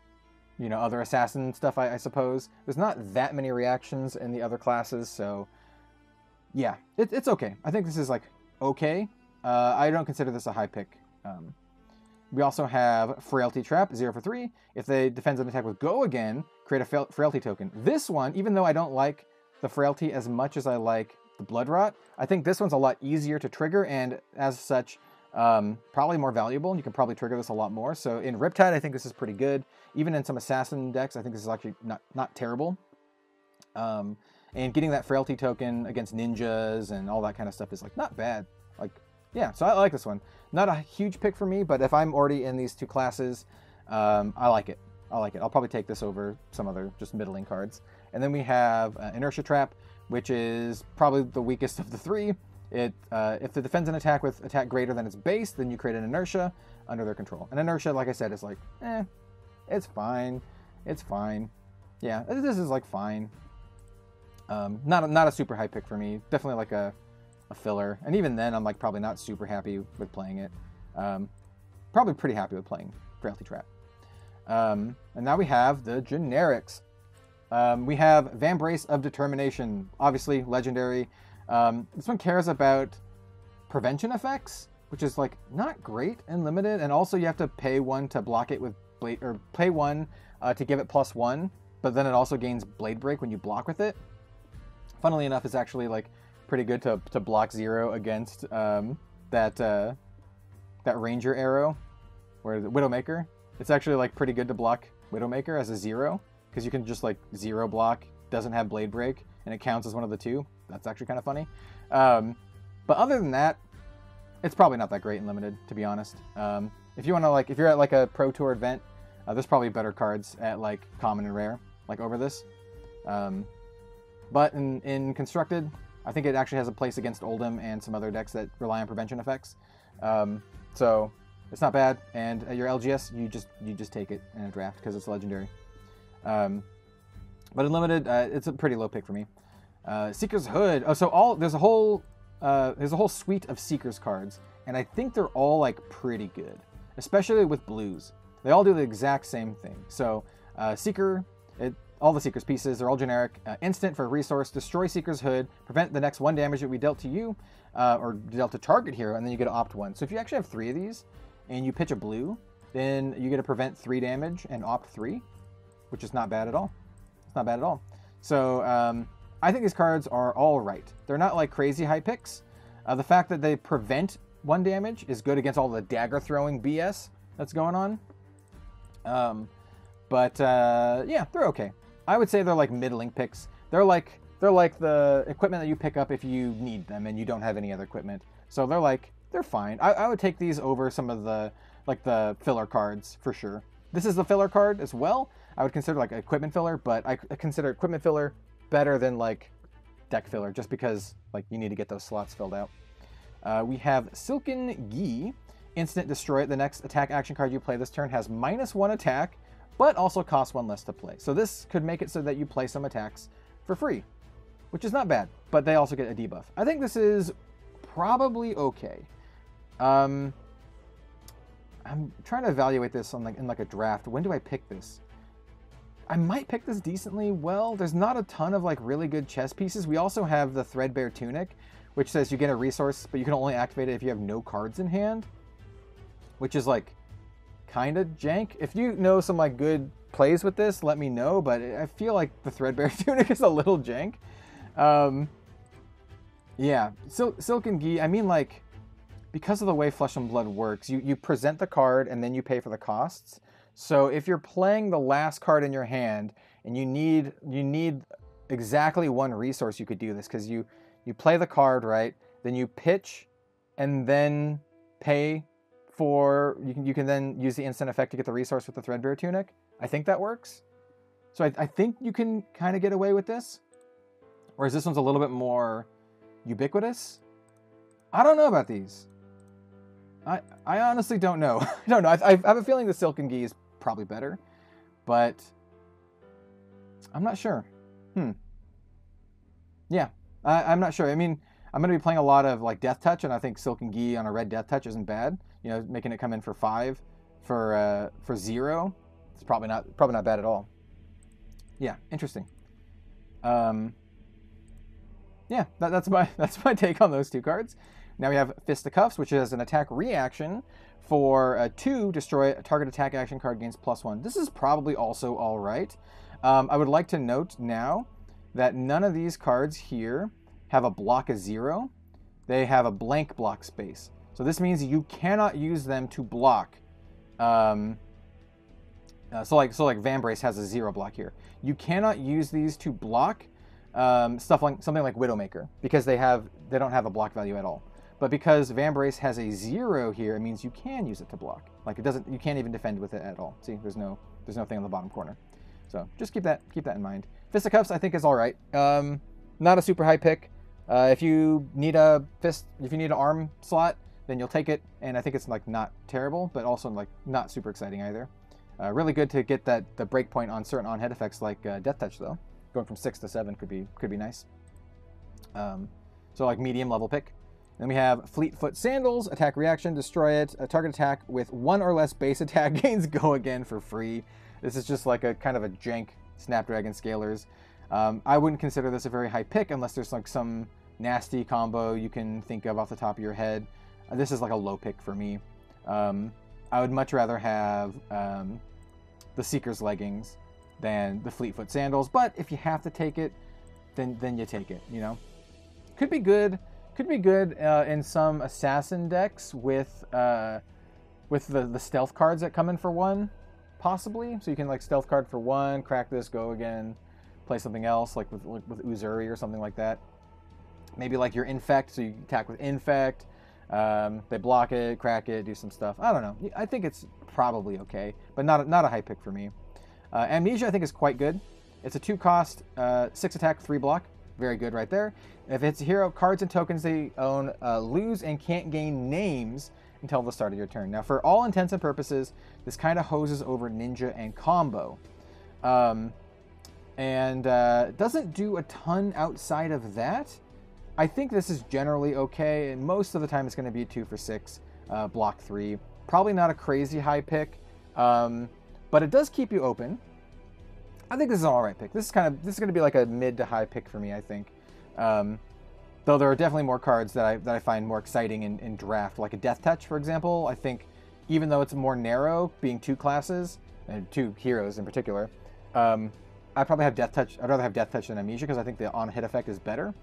you know other assassin stuff. I suppose there's not that many reactions in the other classes, so yeah, it's okay. I think this is like okay. I don't consider this a high pick. We also have Frailty Trap, 0 for 3. If they defend an attack with Go again, create a Frailty token. This one, even though I don't like the Frailty as much as I like the Blood Rot, I think this one's a lot easier to trigger, and as such, probably more valuable. You can probably trigger this a lot more. So in Riptide, I think this is pretty good. Even in some Assassin decks, I think this is actually not terrible. And getting that Frailty token against ninjas and all that kind of stuff is like not bad. Like, yeah, so I like this one. Not a huge pick for me, but if I'm already in these 2 classes, I like it. I like it. I'll probably take this over some other just middling cards. And then we have Inertia Trap, which is probably the weakest of the 3. If it defends an attack with attack greater than its base, then you create an Inertia under their control. And Inertia, like I said, is like, it's fine. It's fine. Yeah, this is like fine. Not a super high pick for me. Definitely like a filler. And even then, I'm like probably not super happy with playing it. Probably pretty happy with playing Frailty Trap. And now we have the generics. We have Vambrace of Determination, obviously legendary. This one cares about prevention effects, which is like not great and limited. And also you have to pay 1 to block it with blade, or pay 1 to give it +1, but then it also gains Blade Break when you block with it. Funnily enough, it's actually like pretty good to block 0 against that Ranger arrow, or the Widowmaker. It's actually like pretty good to block Widowmaker as a 0, because you can just like 0 block, doesn't have Blade Break, and it counts as one of the 2. That's actually kind of funny. But other than that, it's probably not that great in limited, to be honest. If you want to like, if you're at like a Pro Tour event, there's probably better cards at like common and rare, like over this. But in constructed, I think it actually has a place against Oldhim and some other decks that rely on prevention effects. So it's not bad. And at your LGS, you just take it in a draft because it's legendary. But in limited, it's a pretty low pick for me. Seeker's Hood. Oh, so there's a whole suite of Seeker's cards, and I think they're all like pretty good, especially with blues. They all do the exact same thing. So Seeker, all the Seeker's pieces, they're all generic. Instant for resource, destroy Seeker's Hood, prevent the next 1 damage that we dealt to you, or dealt to target hero, and then you get to opt 1. So if you actually have 3 of these, and you pitch a blue, then you get to prevent 3 damage and opt 3, which is not bad at all. It's not bad at all. So I think these cards are all right. They're not like crazy high picks. The fact that they prevent 1 damage is good against all the dagger throwing BS that's going on. Yeah, they're okay. I would say they're like middling picks. They're like the equipment that you pick up if you need them and you don't have any other equipment. So they're fine. I would take these over some of the filler cards for sure. This is the filler card as well. I would consider like equipment filler, but I consider equipment filler better than like deck filler, just because like you need to get those slots filled out. We have Silken Gi. Instant destroy it. The next attack action card you play this turn has -1 attack, but also costs 1 less to play. So this could make it so that you play some attacks for free, which is not bad, but they also get a debuff. I think this is probably okay. I'm trying to evaluate this on in like a draft. When do I pick this? I might pick this decently well. There's not a ton of like really good chess pieces. We also have the Threadbare Tunic, which says you get a resource, but you can only activate it if you have no cards in hand, which is like kind of jank. If you know some like good plays with this, let me know, but I feel like the Threadbare Tunic is a little jank. Yeah, Silken Gi, I mean, like, because of the way Flesh and Blood works, you present the card and then you pay for the costs. So if you're playing the last card in your hand and you need exactly 1 resource, you could do this, because you play the card, right? Then you pitch and then pay for, you can then use the instant effect to get the resource with the Threadbare Tunic. I think that works. So I think you can kind of get away with this. Whereas this one's a little bit more ubiquitous. I don't know about these. I honestly don't know. I don't know. I have a feeling the Silken Gi is probably better, but I'm not sure. Yeah, I'm not sure. I mean, I'm going to be playing a lot of like Death Touch, and I think Silken Gi on a red Death Touch isn't bad. You know, making it come in for 5 for 0. It's probably not bad at all. Yeah, interesting. Yeah, that's my take on those 2 cards. Now we have Fisticuffs, which is an attack reaction for 2, destroy a target attack action card gains +1. This is probably also all right. I would like to note now that none of these cards here have a block of 0. They have a blank block space. So this means you cannot use them to block. So like Vambrace has a 0 block here. You cannot use these to block something like Widowmaker, because they don't have a block value at all. But because Vambrace has a 0 here, it means you can use it to block. Like you can't even defend with it at all. See, there's no thing on the bottom corner. So just keep that in mind. Fisticuffs I think is all right. Not a super high pick. If you need an arm slot, then you'll take it, and I think it's like not terrible, but also like not super exciting either. Really good to get the breakpoint on certain on-head effects like Death Touch though. Going from 6 to 7 could be nice. So like medium level pick. Then we have Fleetfoot Sandals, attack reaction, destroy it. A target attack with 1 or less base attack gains go again for free. This is just like a kind of a jank Snapdragon Scalers. I wouldn't consider this a very high pick unless there's like some nasty combo you can think of off the top of your head. This is like a low pick for me. I would much rather have the Seeker's Leggings than the Fleetfoot Sandals, but if you have to take it, then you take it, you know? Could be good in some assassin decks with the stealth cards that come in for 1, possibly. So you can like stealth card for 1, crack this, go again, play something else like with Uzuri or something like that. Maybe like your Infect, so you attack with Infect. They block it, crack it, do some stuff. I don't know. I think it's probably okay, but not a high pick for me. Amnesia I think is quite good. It's a 2 cost, 6 attack, 3 block. Very good right there. If it's a hero, cards and tokens they own lose and can't gain names until the start of your turn. Now, for all intents and purposes, this kind of hoses over Ninja and Combo. Doesn't do a ton outside of that. I think this is generally okay, and most of the time it's going to be 2 for 6, block 3. Probably not a crazy high pick, but it does keep you open. I think this is an all right pick. This is going to be like a mid to high pick for me, I think. Though there are definitely more cards that I find more exciting in draft, like a Death Touch, for example. I think even though it's more narrow, being 2 classes and 2 heroes in particular, I'd probably have Death Touch. I'd rather have Death Touch than Amnesia because I think the on-hit effect is better.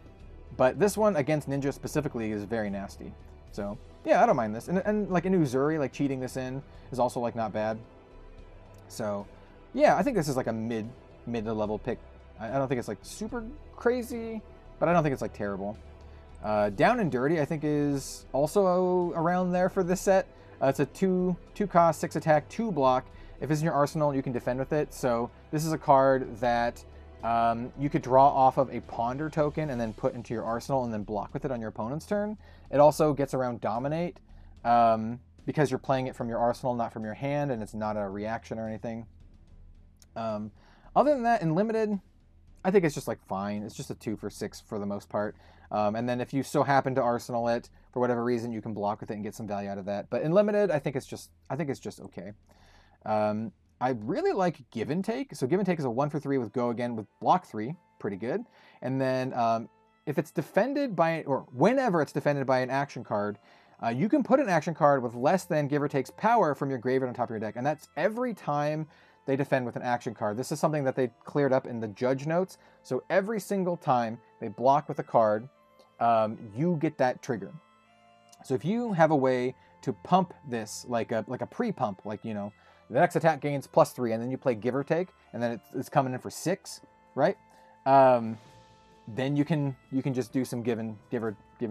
But this one against Ninja specifically is very nasty. So yeah, I don't mind this. And like an Uzuri, like cheating this in is also like not bad. So yeah, I think this is like a mid to level pick. I don't think it's like super crazy, but I don't think it's like terrible. Down and Dirty I think is also around there for this set. It's a 2 cost, 6 attack, 2 block. If it's in your arsenal, you can defend with it. So this is a card that you could draw off of a ponder token and then put into your arsenal and then block with it on your opponent's turn. It also gets around dominate because you're playing it from your arsenal, not from your hand, and it's not a reaction or anything. Other than that, in limited, I think it's just like fine. It's just a 2 for 6 for the most part. And then if you so happen to arsenal it for whatever reason, you can block with it and get some value out of that. But in limited, I think it's just okay. I really like Give and Take. So Give and Take is a 1 for 3 with Go Again with block 3, pretty good. And then if it's defended by, or whenever it's defended by an action card, you can put an action card with less than Give or Take's power from your graveyard on top of your deck, and that's every time they defend with an action card. This is something that they cleared up in the judge notes. So every single time they block with a card, you get that trigger. So if you have a way to pump this like a pre-pump, like, you know, the next attack gains +3, and then you play Give or Take, and then it's coming in for 6, right? Then you can just do some give and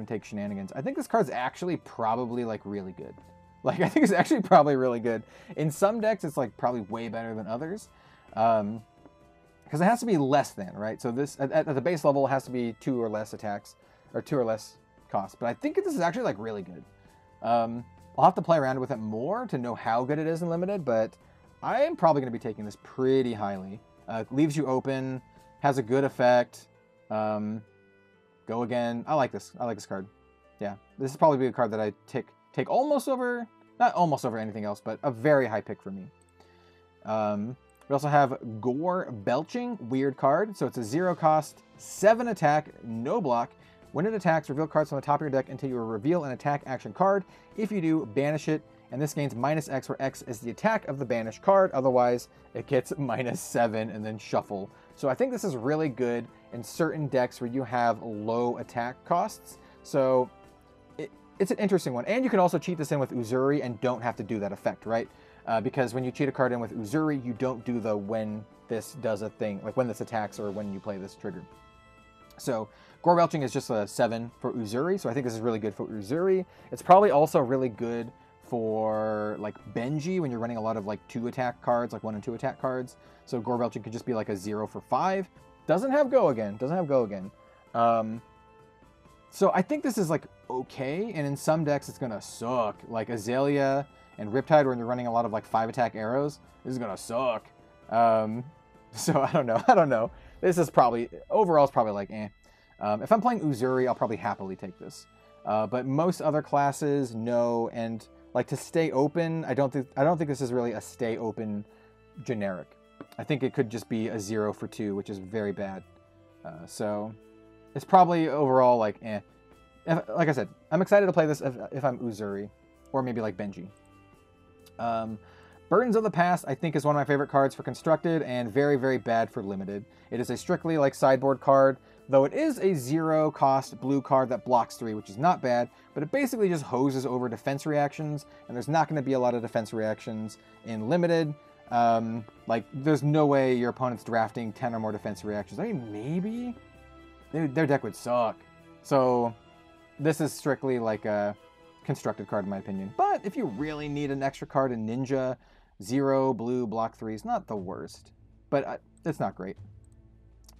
take shenanigans. I think this card's actually probably like really good. Like, I think it's actually probably really good. In some decks, it's like probably way better than others. Because it has to be less than, right? So this, at the base level, it has to be 2 or less attacks, or 2 or less costs. But I think this is actually like really good. I'll have to play around with it more to know how good it is in limited, but I am probably going to be taking this pretty highly. Leaves you open, has a good effect. Go Again. I like this. I like this card. Yeah, this is probably a card that I take almost over, not almost over anything else, but a very high pick for me. We also have Gore Belching, weird card. So it's a 0 cost, 7 attack, no block. When it attacks, reveal cards from the top of your deck until you reveal an attack action card. If you do, banish it, and this gains -X, where X is the attack of the banished card. Otherwise, it gets -7 and then shuffle. So I think this is really good in certain decks where you have low attack costs. So it's an interesting one. And you can also cheat this in with Uzuri and don't have to do that effect, right? Because when you cheat a card in with Uzuri, you don't do the when this does a thing, like when this attacks or when you play this trigger. So Gore Belching is just a 7 for Uzuri, so I think this is really good for Uzuri. It's probably also really good for like Benji when you're running a lot of like 2 attack cards, like 1 and 2 attack cards. So Gore Belching could just be like a 0 for 5. Doesn't have Go Again. So I think this is like okay, and in some decks it's gonna suck. Like Azalea and Riptide, when you're running a lot of like 5 attack arrows, this is gonna suck. So I don't know. This is probably, overall it's probably like eh. If I'm playing Uzuri, I'll probably happily take this. But most other classes, no. And like to stay open, I don't think this is really a stay open generic. I think it could just be a 0 for 2, which is very bad. So it's probably overall like eh. Like I said, I'm excited to play this if I'm Uzuri, or maybe like Benji. Burdens of the Past, I think, is one of my favorite cards for Constructed, and very, very bad for Limited. It is a strictly like sideboard card, though it is a 0 cost blue card that blocks 3, which is not bad, but it basically just hoses over defense reactions, and there's not going to be a lot of defense reactions in Limited. Like, there's no way your opponent's drafting 10 or more defense reactions. I mean, maybe? Their deck would suck. So, this is strictly like a constructed card in my opinion. But if you really need an extra card in Ninja, 0, blue, block 3 is not the worst. But it's not great.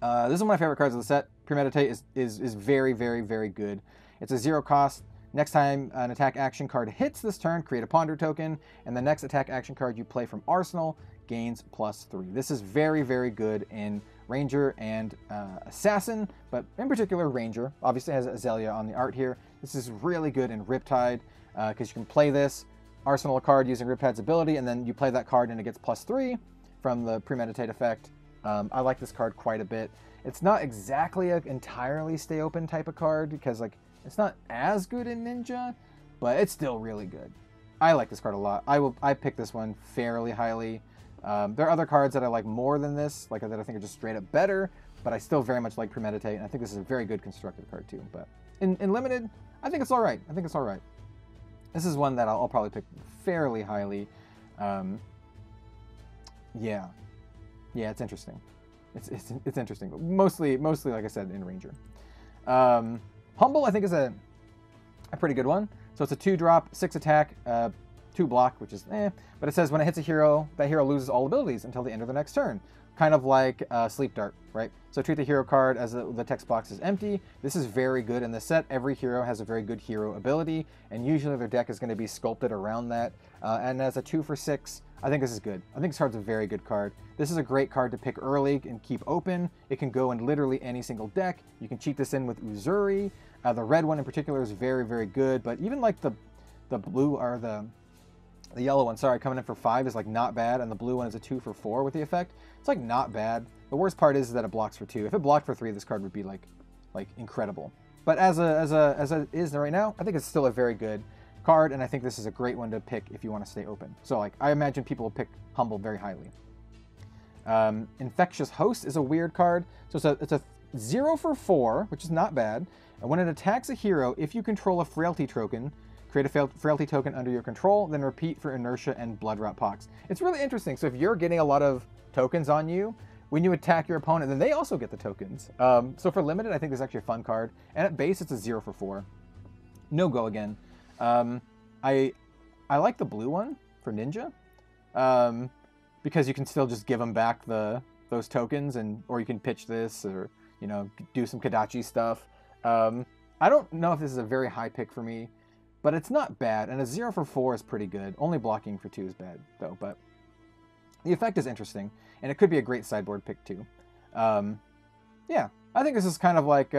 This is one of my favorite cards of the set. Premeditate is very, very, very good. It's a 0 cost. Next time an attack action card hits this turn, create a ponder token, and the next attack action card you play from Arsenal gains +3. This is very, very good in Ranger and Assassin, but in particular Ranger. Obviously has Azalea on the art here. This is really good in Riptide, because you can play this, Arsenal a card using Riptide's ability, and then you play that card and it gets +3 from the Premeditate effect. I like this card quite a bit. It's not exactly an entirely stay open type of card, because like it's not as good in Ninja, but it's still really good. I like this card a lot. I pick this one fairly highly. There are other cards that I like more than this, like that I think are just straight up better, but I still very much like Premeditate, and I think this is a very good constructed card too. But in Limited, I think it's all right. This is one that I'll probably pick fairly highly. Yeah, it's interesting. It's interesting, but mostly like I said, in Ranger. Humble, I think, is a pretty good one. So it's a 2-drop, 6 attack, 2 block, which is but it says when it hits a hero, that hero loses all abilities until the end of the next turn. Kind of like Sleep Dart, right? So treat the hero card as the text box is empty. This is very good in this set. Every hero has a very good hero ability, and usually their deck is going to be sculpted around that. And as a 2 for 6, I think this is good. I think this card's a very good card. This is a great card to pick early and keep open. It can go in literally any single deck. You can cheat this in with Uzuri. The red one in particular is very, very good, but even like the blue or the yellow one, sorry, coming in for 5 is like not bad, and the blue one is a 2 for 4 with the effect. It's like not bad. The worst part is that it blocks for 2. If it blocked for 3, this card would be like incredible. But as it is right now, I think it's still a very good card, and I think this is a great one to pick if you want to stay open. So like I imagine people will pick Humble very highly. Infectious Host is a weird card. So it's a 0 for 4, which is not bad. And when it attacks a hero, if you control a Frailty token, create a Frailty token under your control, then repeat for Inertia and Bloodrot Pox. It's really interesting. So if you're getting a lot of tokens on you, when you attack your opponent, then they also get the tokens. So for limited, I think this is actually a fun card. And at base, it's a 0 for 4. No Go Again. I like the blue one for Ninja, because you can still just give them back those tokens, or you can pitch this, or do some Kadachi stuff. I don't know if this is a very high pick for me, but it's not bad, and a 0 for 4 is pretty good. Only blocking for 2 is bad, though, but the effect is interesting, and it could be a great sideboard pick, too. Yeah, I think this is kind of like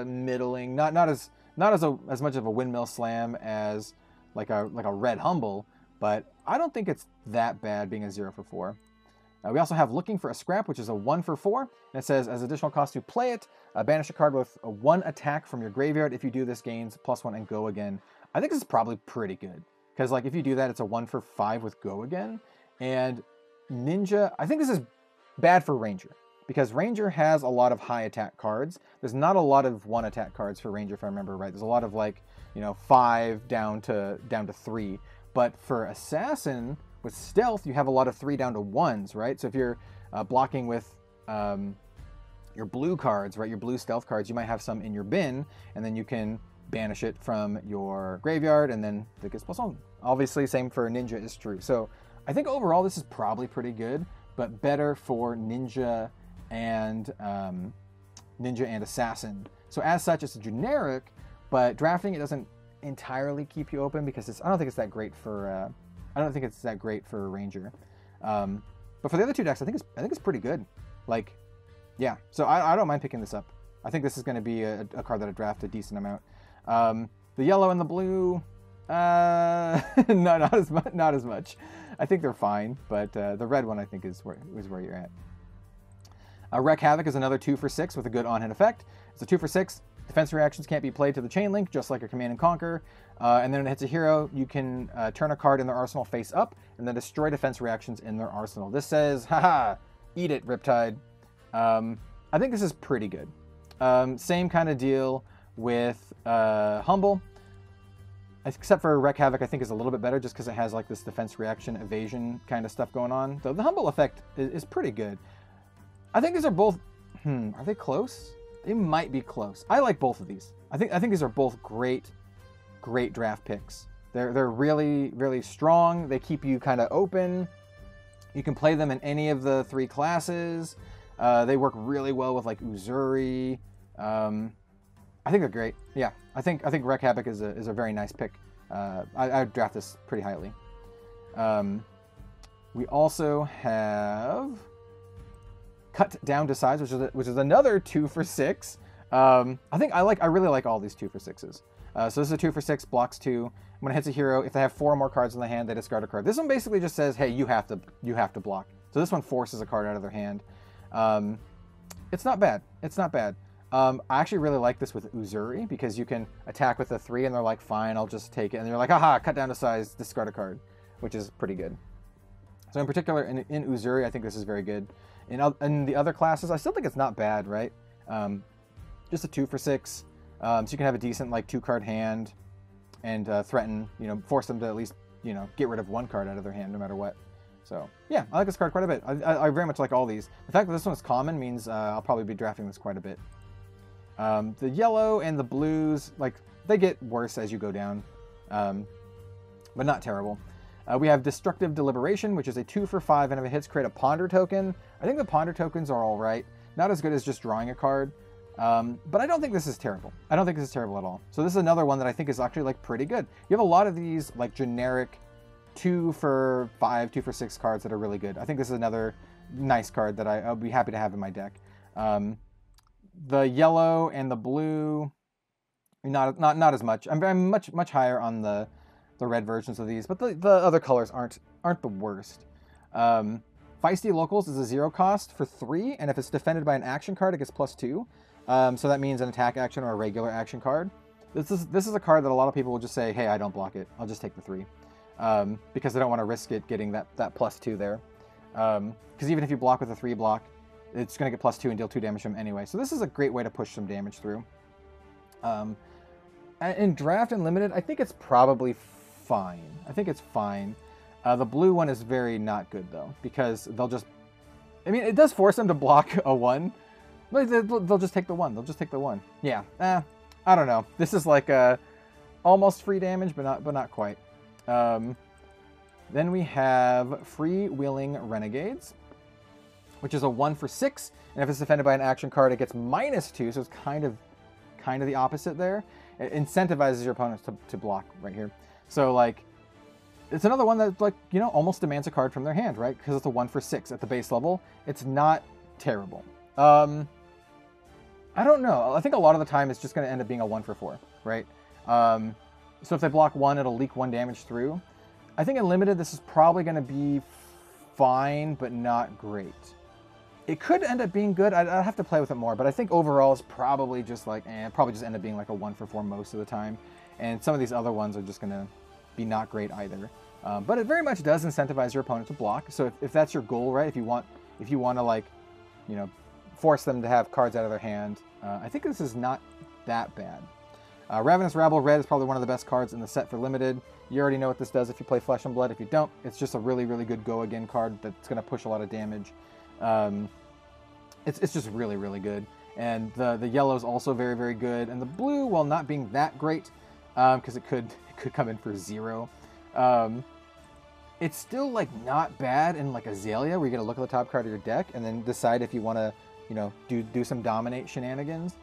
middling, not as much of a windmill slam as like a red Humble, but I don't think it's that bad being a 0 for 4. We also have Looking for a Scrap, which is a 1 for 4, and it says, as additional cost to play it, banish a card with a 1 attack from your graveyard. If you do this, gains +1 and Go Again. I think this is probably pretty good, because like if you do that, it's a 1 for 5 with Go Again. And Ninja, I think this is bad for Ranger, because Ranger has a lot of high attack cards. There's not a lot of 1 attack cards for Ranger, if I remember right. There's a lot of 5 down to 3. But for Assassin, with Stealth, you have a lot of 3 down to 1s, right? So if you're blocking with your blue cards, right, your blue Stealth cards, you might have some in your bin, and then you can banish it from your graveyard, and then it gets +1. Obviously, same for Ninja is true. So I think overall this is probably pretty good, but better for Ninja and Assassin. So as such, it's a generic, but drafting it doesn't entirely keep you open, because I don't think it's that great for Ranger. But for the other 2 decks, I think it's pretty good. Like, yeah. So I don't mind picking this up. I think this is going to be a card that I draft a decent amount. The yellow and the blue, not as much. I think they're fine, but the red one I think is where you're at. Wreak Havoc is another 2 for 6 with a good on-hand effect. It's a 2 for 6. Defense reactions can't be played to the chain link, just like a Command and Conquer. And then when it hits a hero, you can turn a card in their arsenal face up, and then destroy defense reactions in their arsenal. This says, haha, eat it, Riptide. I think this is pretty good. Same kind of deal with Humble, except for Wreak Havoc, I think is a little bit better, just because it has like this defense reaction evasion kind of stuff going on. So the Humble effect is pretty good. I think these are both, are they close? They might be close. I like both of these. I think these are both great draft picks. They're really, really strong. They keep you kind of open. You can play them in any of the 3 classes. They work really well with like Uzuri. I think they're great. Yeah, I think Wreak Havoc is a very nice pick. I would draft this pretty highly. We also have Cut Down to Size, which is another 2 for 6. I really like all these 2 for 6s. So this is a 2 for 6, blocks 2. When it hits a hero, if they have 4 or more cards in the hand, they discard a card. This one basically just says, hey, you have to block. So this one forces a card out of their hand. It's not bad. It's not bad. I actually really like this with Uzuri, because you can attack with a 3 and they're like, fine, I'll just take it. And you're like, haha, cut down to size, discard a card, which is pretty good. So in particular, in Uzuri, I think this is very good. In the other classes, I still think it's not bad, right? Just a 2 for 6. So you can have a decent like 2-card hand and threaten, force them to at least, get rid of 1 card out of their hand no matter what. So yeah, I like this card quite a bit. I very much like all these. The fact that this one is common means I'll probably be drafting this quite a bit. The yellow and the blues, like, they get worse as you go down, but not terrible. We have Destructive Deliberation, which is a 2 for 5, and if it hits, create a Ponder token. I think the Ponder tokens are all right. Not as good as just drawing a card, but I don't think this is terrible. I don't think this is terrible at all. So this is another one that I think is actually like pretty good. You have a lot of these like generic 2 for 5, 2 for 6 cards that are really good. I think this is another nice card that I'll be happy to have in my deck. The yellow and the blue, not as much. I'm much higher on the red versions of these, but the other colors aren't the worst. Feisty Locals is a 0 cost for 3, and if it's defended by an action card, it gets +2. So that means an attack action or a regular action card. This is a card that a lot of people will just say, hey, I don't block it. I'll just take the 3. Because they don't want to risk it getting that +2 there. Because even if you block with a 3 block, it's going to get +2 and deal 2 damage to him anyway. So this is a great way to push some damage through. In Draft and Limited, I think it's probably fine. I think it's fine. The blue one is very not good, though, because they'll just... I mean, it does force them to block a 1. But they'll just take the 1. They'll just take the 1. Yeah, I don't know. This is like almost free damage, but not quite. Then we have Freewheeling Renegades, which is a 1 for 6, and if it's defended by an action card, it gets -2, so it's kind of the opposite there. It incentivizes your opponents to block right here. So like, it's another one that, like, you know, almost demands a card from their hand, right? Because it's a 1 for 6 at the base level. It's not terrible. I don't know. I think a lot of the time it's just going to end up being a 1 for 4, right? So if they block 1, it'll leak 1 damage through. I think in Limited, this is probably going to be fine, but not great. It could end up being good. I'd have to play with it more, but I think overall it's probably just like, probably just end up being like a 1 for 4 most of the time. And some of these other ones are just going to be not great either. But it very much does incentivize your opponent to block. So if that's your goal, right? If you want to, like, you know, force them to have cards out of their hand, I think this is not that bad. Ravenous Rabble Red is probably one of the best cards in the set for Limited. You already know what this does if you play Flesh and Blood. If you don't, it's just a really, really good go again card that's going to push a lot of damage. It's just really, really good. And the yellow is also very, very good. And the blue, while not being that great, because it could come in for 0, it's still like not bad in like Azalea, where you get to look at the top card of your deck and then decide if you want to, you know, do some dominate shenanigans.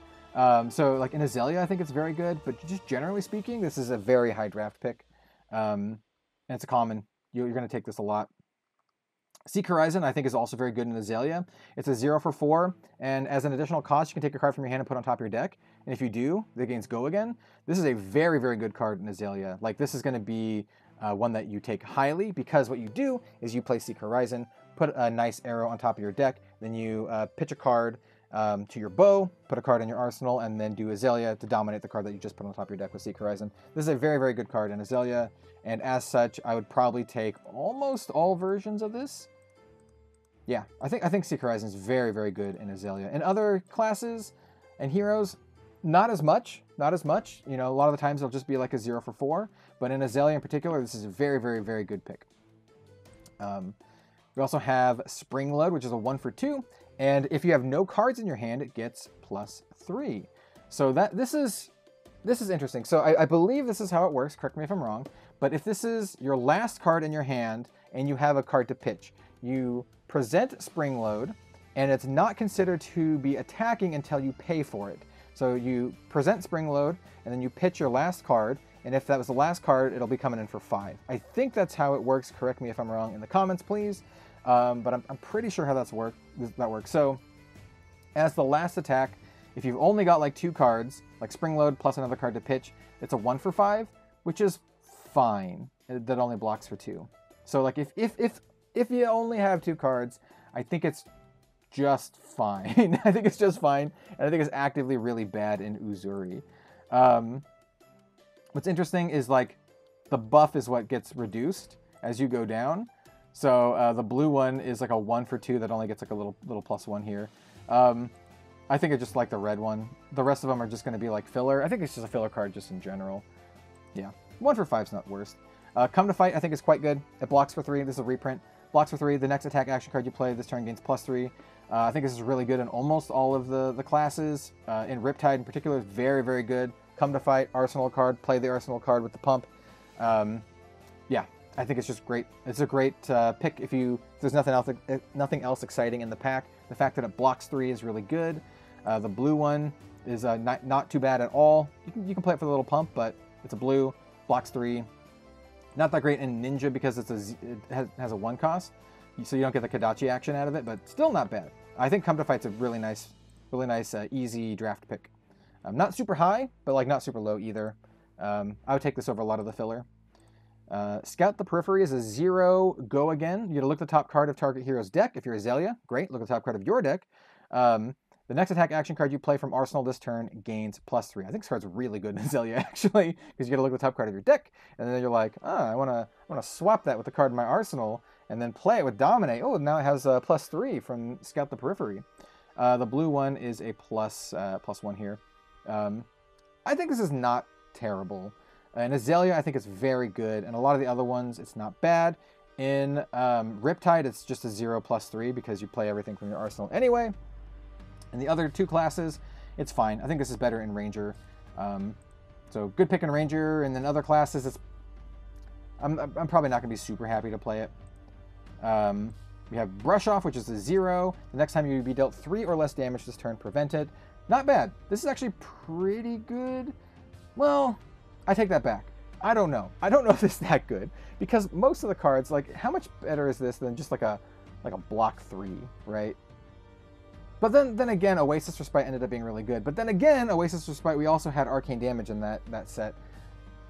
So like in Azalea, I think it's very good, but just generally speaking, this is a very high draft pick. And it's a common. You're going to take this a lot. Seek Horizon, I think, is also very good in Azalea. It's a 0 for 4, and as an additional cost, you can take a card from your hand and put it on top of your deck. And if you do, the gains go again. This is a very, very good card in Azalea. Like, this is going to be one that you take highly, because what you do is you play Seek Horizon, put a nice arrow on top of your deck, then you pitch a card to your bow, put a card in your arsenal, and then do Azalea to dominate the card that you just put on top of your deck with Seek Horizon. This is a very, very good card in Azalea, and as such, I would probably take almost all versions of this. Yeah, I think Seek Horizon is very, very good in Azalea. In other classes and heroes, not as much. Not as much. You know, a lot of the times it'll just be like a 0 for 4. But in Azalea in particular, this is a very, very, very good pick. We also have Spring Load, which is a 1 for 2. And if you have no cards in your hand, it gets +3. So this is interesting. So I believe this is how it works. Correct me if I'm wrong. But if this is your last card in your hand and you have a card to pitch, you present Spring Load, and it's not considered to be attacking until you pay for it. So you present Spring Load, and then you pitch your last card, and if that was the last card, it'll be coming in for 5. I think that's how it works. Correct me if I'm wrong in the comments, please. But I'm pretty sure how that works. So as the last attack, if you've only got like 2 cards, like Spring Load plus another card to pitch, it's a 1 for 5, which is fine. That only blocks for 2. So like if you only have 2 cards, I think it's just fine. I think it's just fine, and I think it's actively really bad in Uzuri. What's interesting is like the buff is what gets reduced as you go down. So the blue one is like a 1 for 2 that only gets like a little +1 here. I think I just like the red one. The rest of them are just going to be like filler. I think it's just a filler card just in general. Yeah, 1 for 5 is not worst. Come to Fight I think is quite good. It blocks for 3. This is a reprint. Blocks for 3. The next attack action card you play this turn gains +3. I think this is really good in almost all of the classes. In Riptide in particular, is very, very good. Come to Fight, Arsenal card, play the Arsenal card with the pump. Yeah, I think it's just great. It's a great pick if there's nothing else exciting in the pack. The fact that it blocks 3 is really good. The blue one is not too bad at all. You can play it for the little pump, but it's a blue, blocks 3. Not that great in Ninja because it has a 1 cost, so you don't get the Kodachi action out of it, but still not bad. I think Come to Fight's a really nice, easy draft pick. Not super high, but like not super low either. I would take this over a lot of the filler. Scout the Periphery is a 0 go again. You gotta look at the top card of target hero's deck. If you're Azalea, great, look at the top card of your deck. The next attack action card you play from Arsenal this turn gains +3. I think this card's really good in Azalea, actually, because you gotta look at the top card of your deck, and then you're like, I wanna swap that with the card in my arsenal, and then play it with Dominate. Oh, now it has a +3 from Scout the Periphery. The blue one is a +1 here. I think this is not terrible. In Azalea, I think it's very good, and a lot of the other ones, it's not bad. In Riptide, it's just a 0 +3 because you play everything from your arsenal anyway. In the other 2 classes, it's fine. I think this is better in Ranger. So good pick in Ranger, and then other classes, I'm probably not going to be super happy to play it. We have Brush Off, which is a 0. The next time you be dealt 3 or less damage this turn, prevent it. Not bad. This is actually pretty good. Well, I take that back. I don't know. I don't know if it's that good, because most of the cards, like, how much better is this than just like a block 3, right? But then again, Oasis Respite ended up being really good. But then again, Oasis Respite, we also had Arcane Damage in that set.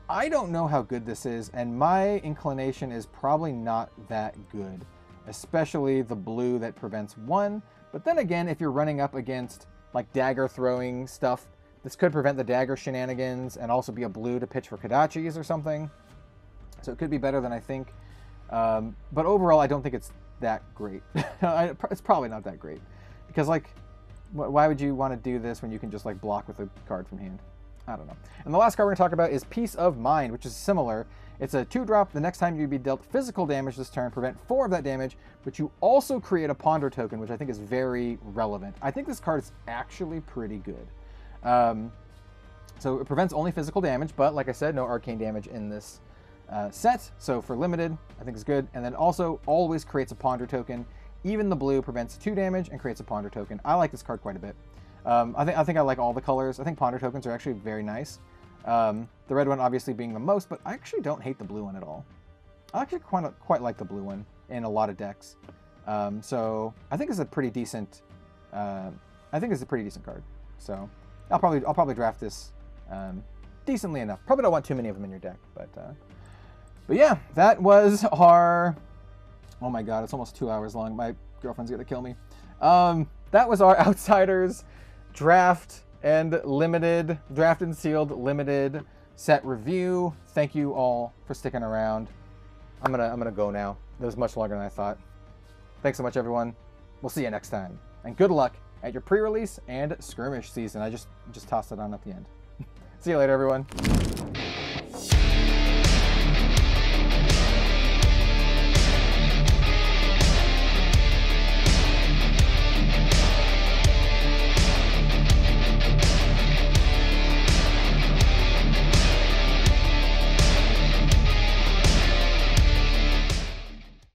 I don't know how good this is, and my inclination is probably not that good, especially the blue that prevents 1. But then again, if you're running up against like dagger throwing stuff, this could prevent the dagger shenanigans and also be a blue to pitch for Kodachis or something. So it could be better than I think. But overall, I don't think it's that great. It's probably not that great. Because, like, why would you want to do this when you can just, like, block with a card from hand? I don't know. And the last card we're going to talk about is Peace of Mind, which is similar. It's a 2-drop. The next time you be dealt physical damage this turn, prevent 4 of that damage, but you also create a Ponder token, which I think is very relevant. I think this card is actually pretty good. So it prevents only physical damage, but like I said, no arcane damage in this set. So for limited, I think it's good. And then also always creates a Ponder token. Even the blue prevents 2 damage and creates a Ponder token. I like this card quite a bit. I think I like all the colors. I think Ponder tokens are actually very nice. The red one obviously being the most, but I actually don't hate the blue one at all. I actually quite like the blue one in a lot of decks. So I think it's a pretty decent. I think it's a pretty decent card. So I'll probably draft this decently enough. Probably don't want too many of them in your deck, but yeah, that was our. Oh my god, it's almost 2 hours long. My girlfriend's gonna kill me. That was our Outsiders draft and sealed limited set review. Thank you all for sticking around. I'm gonna go now. That was much longer than I thought. Thanks so much, everyone. We'll see you next time, and good luck at your pre-release and skirmish season. I just tossed it on at the end. See you later, everyone.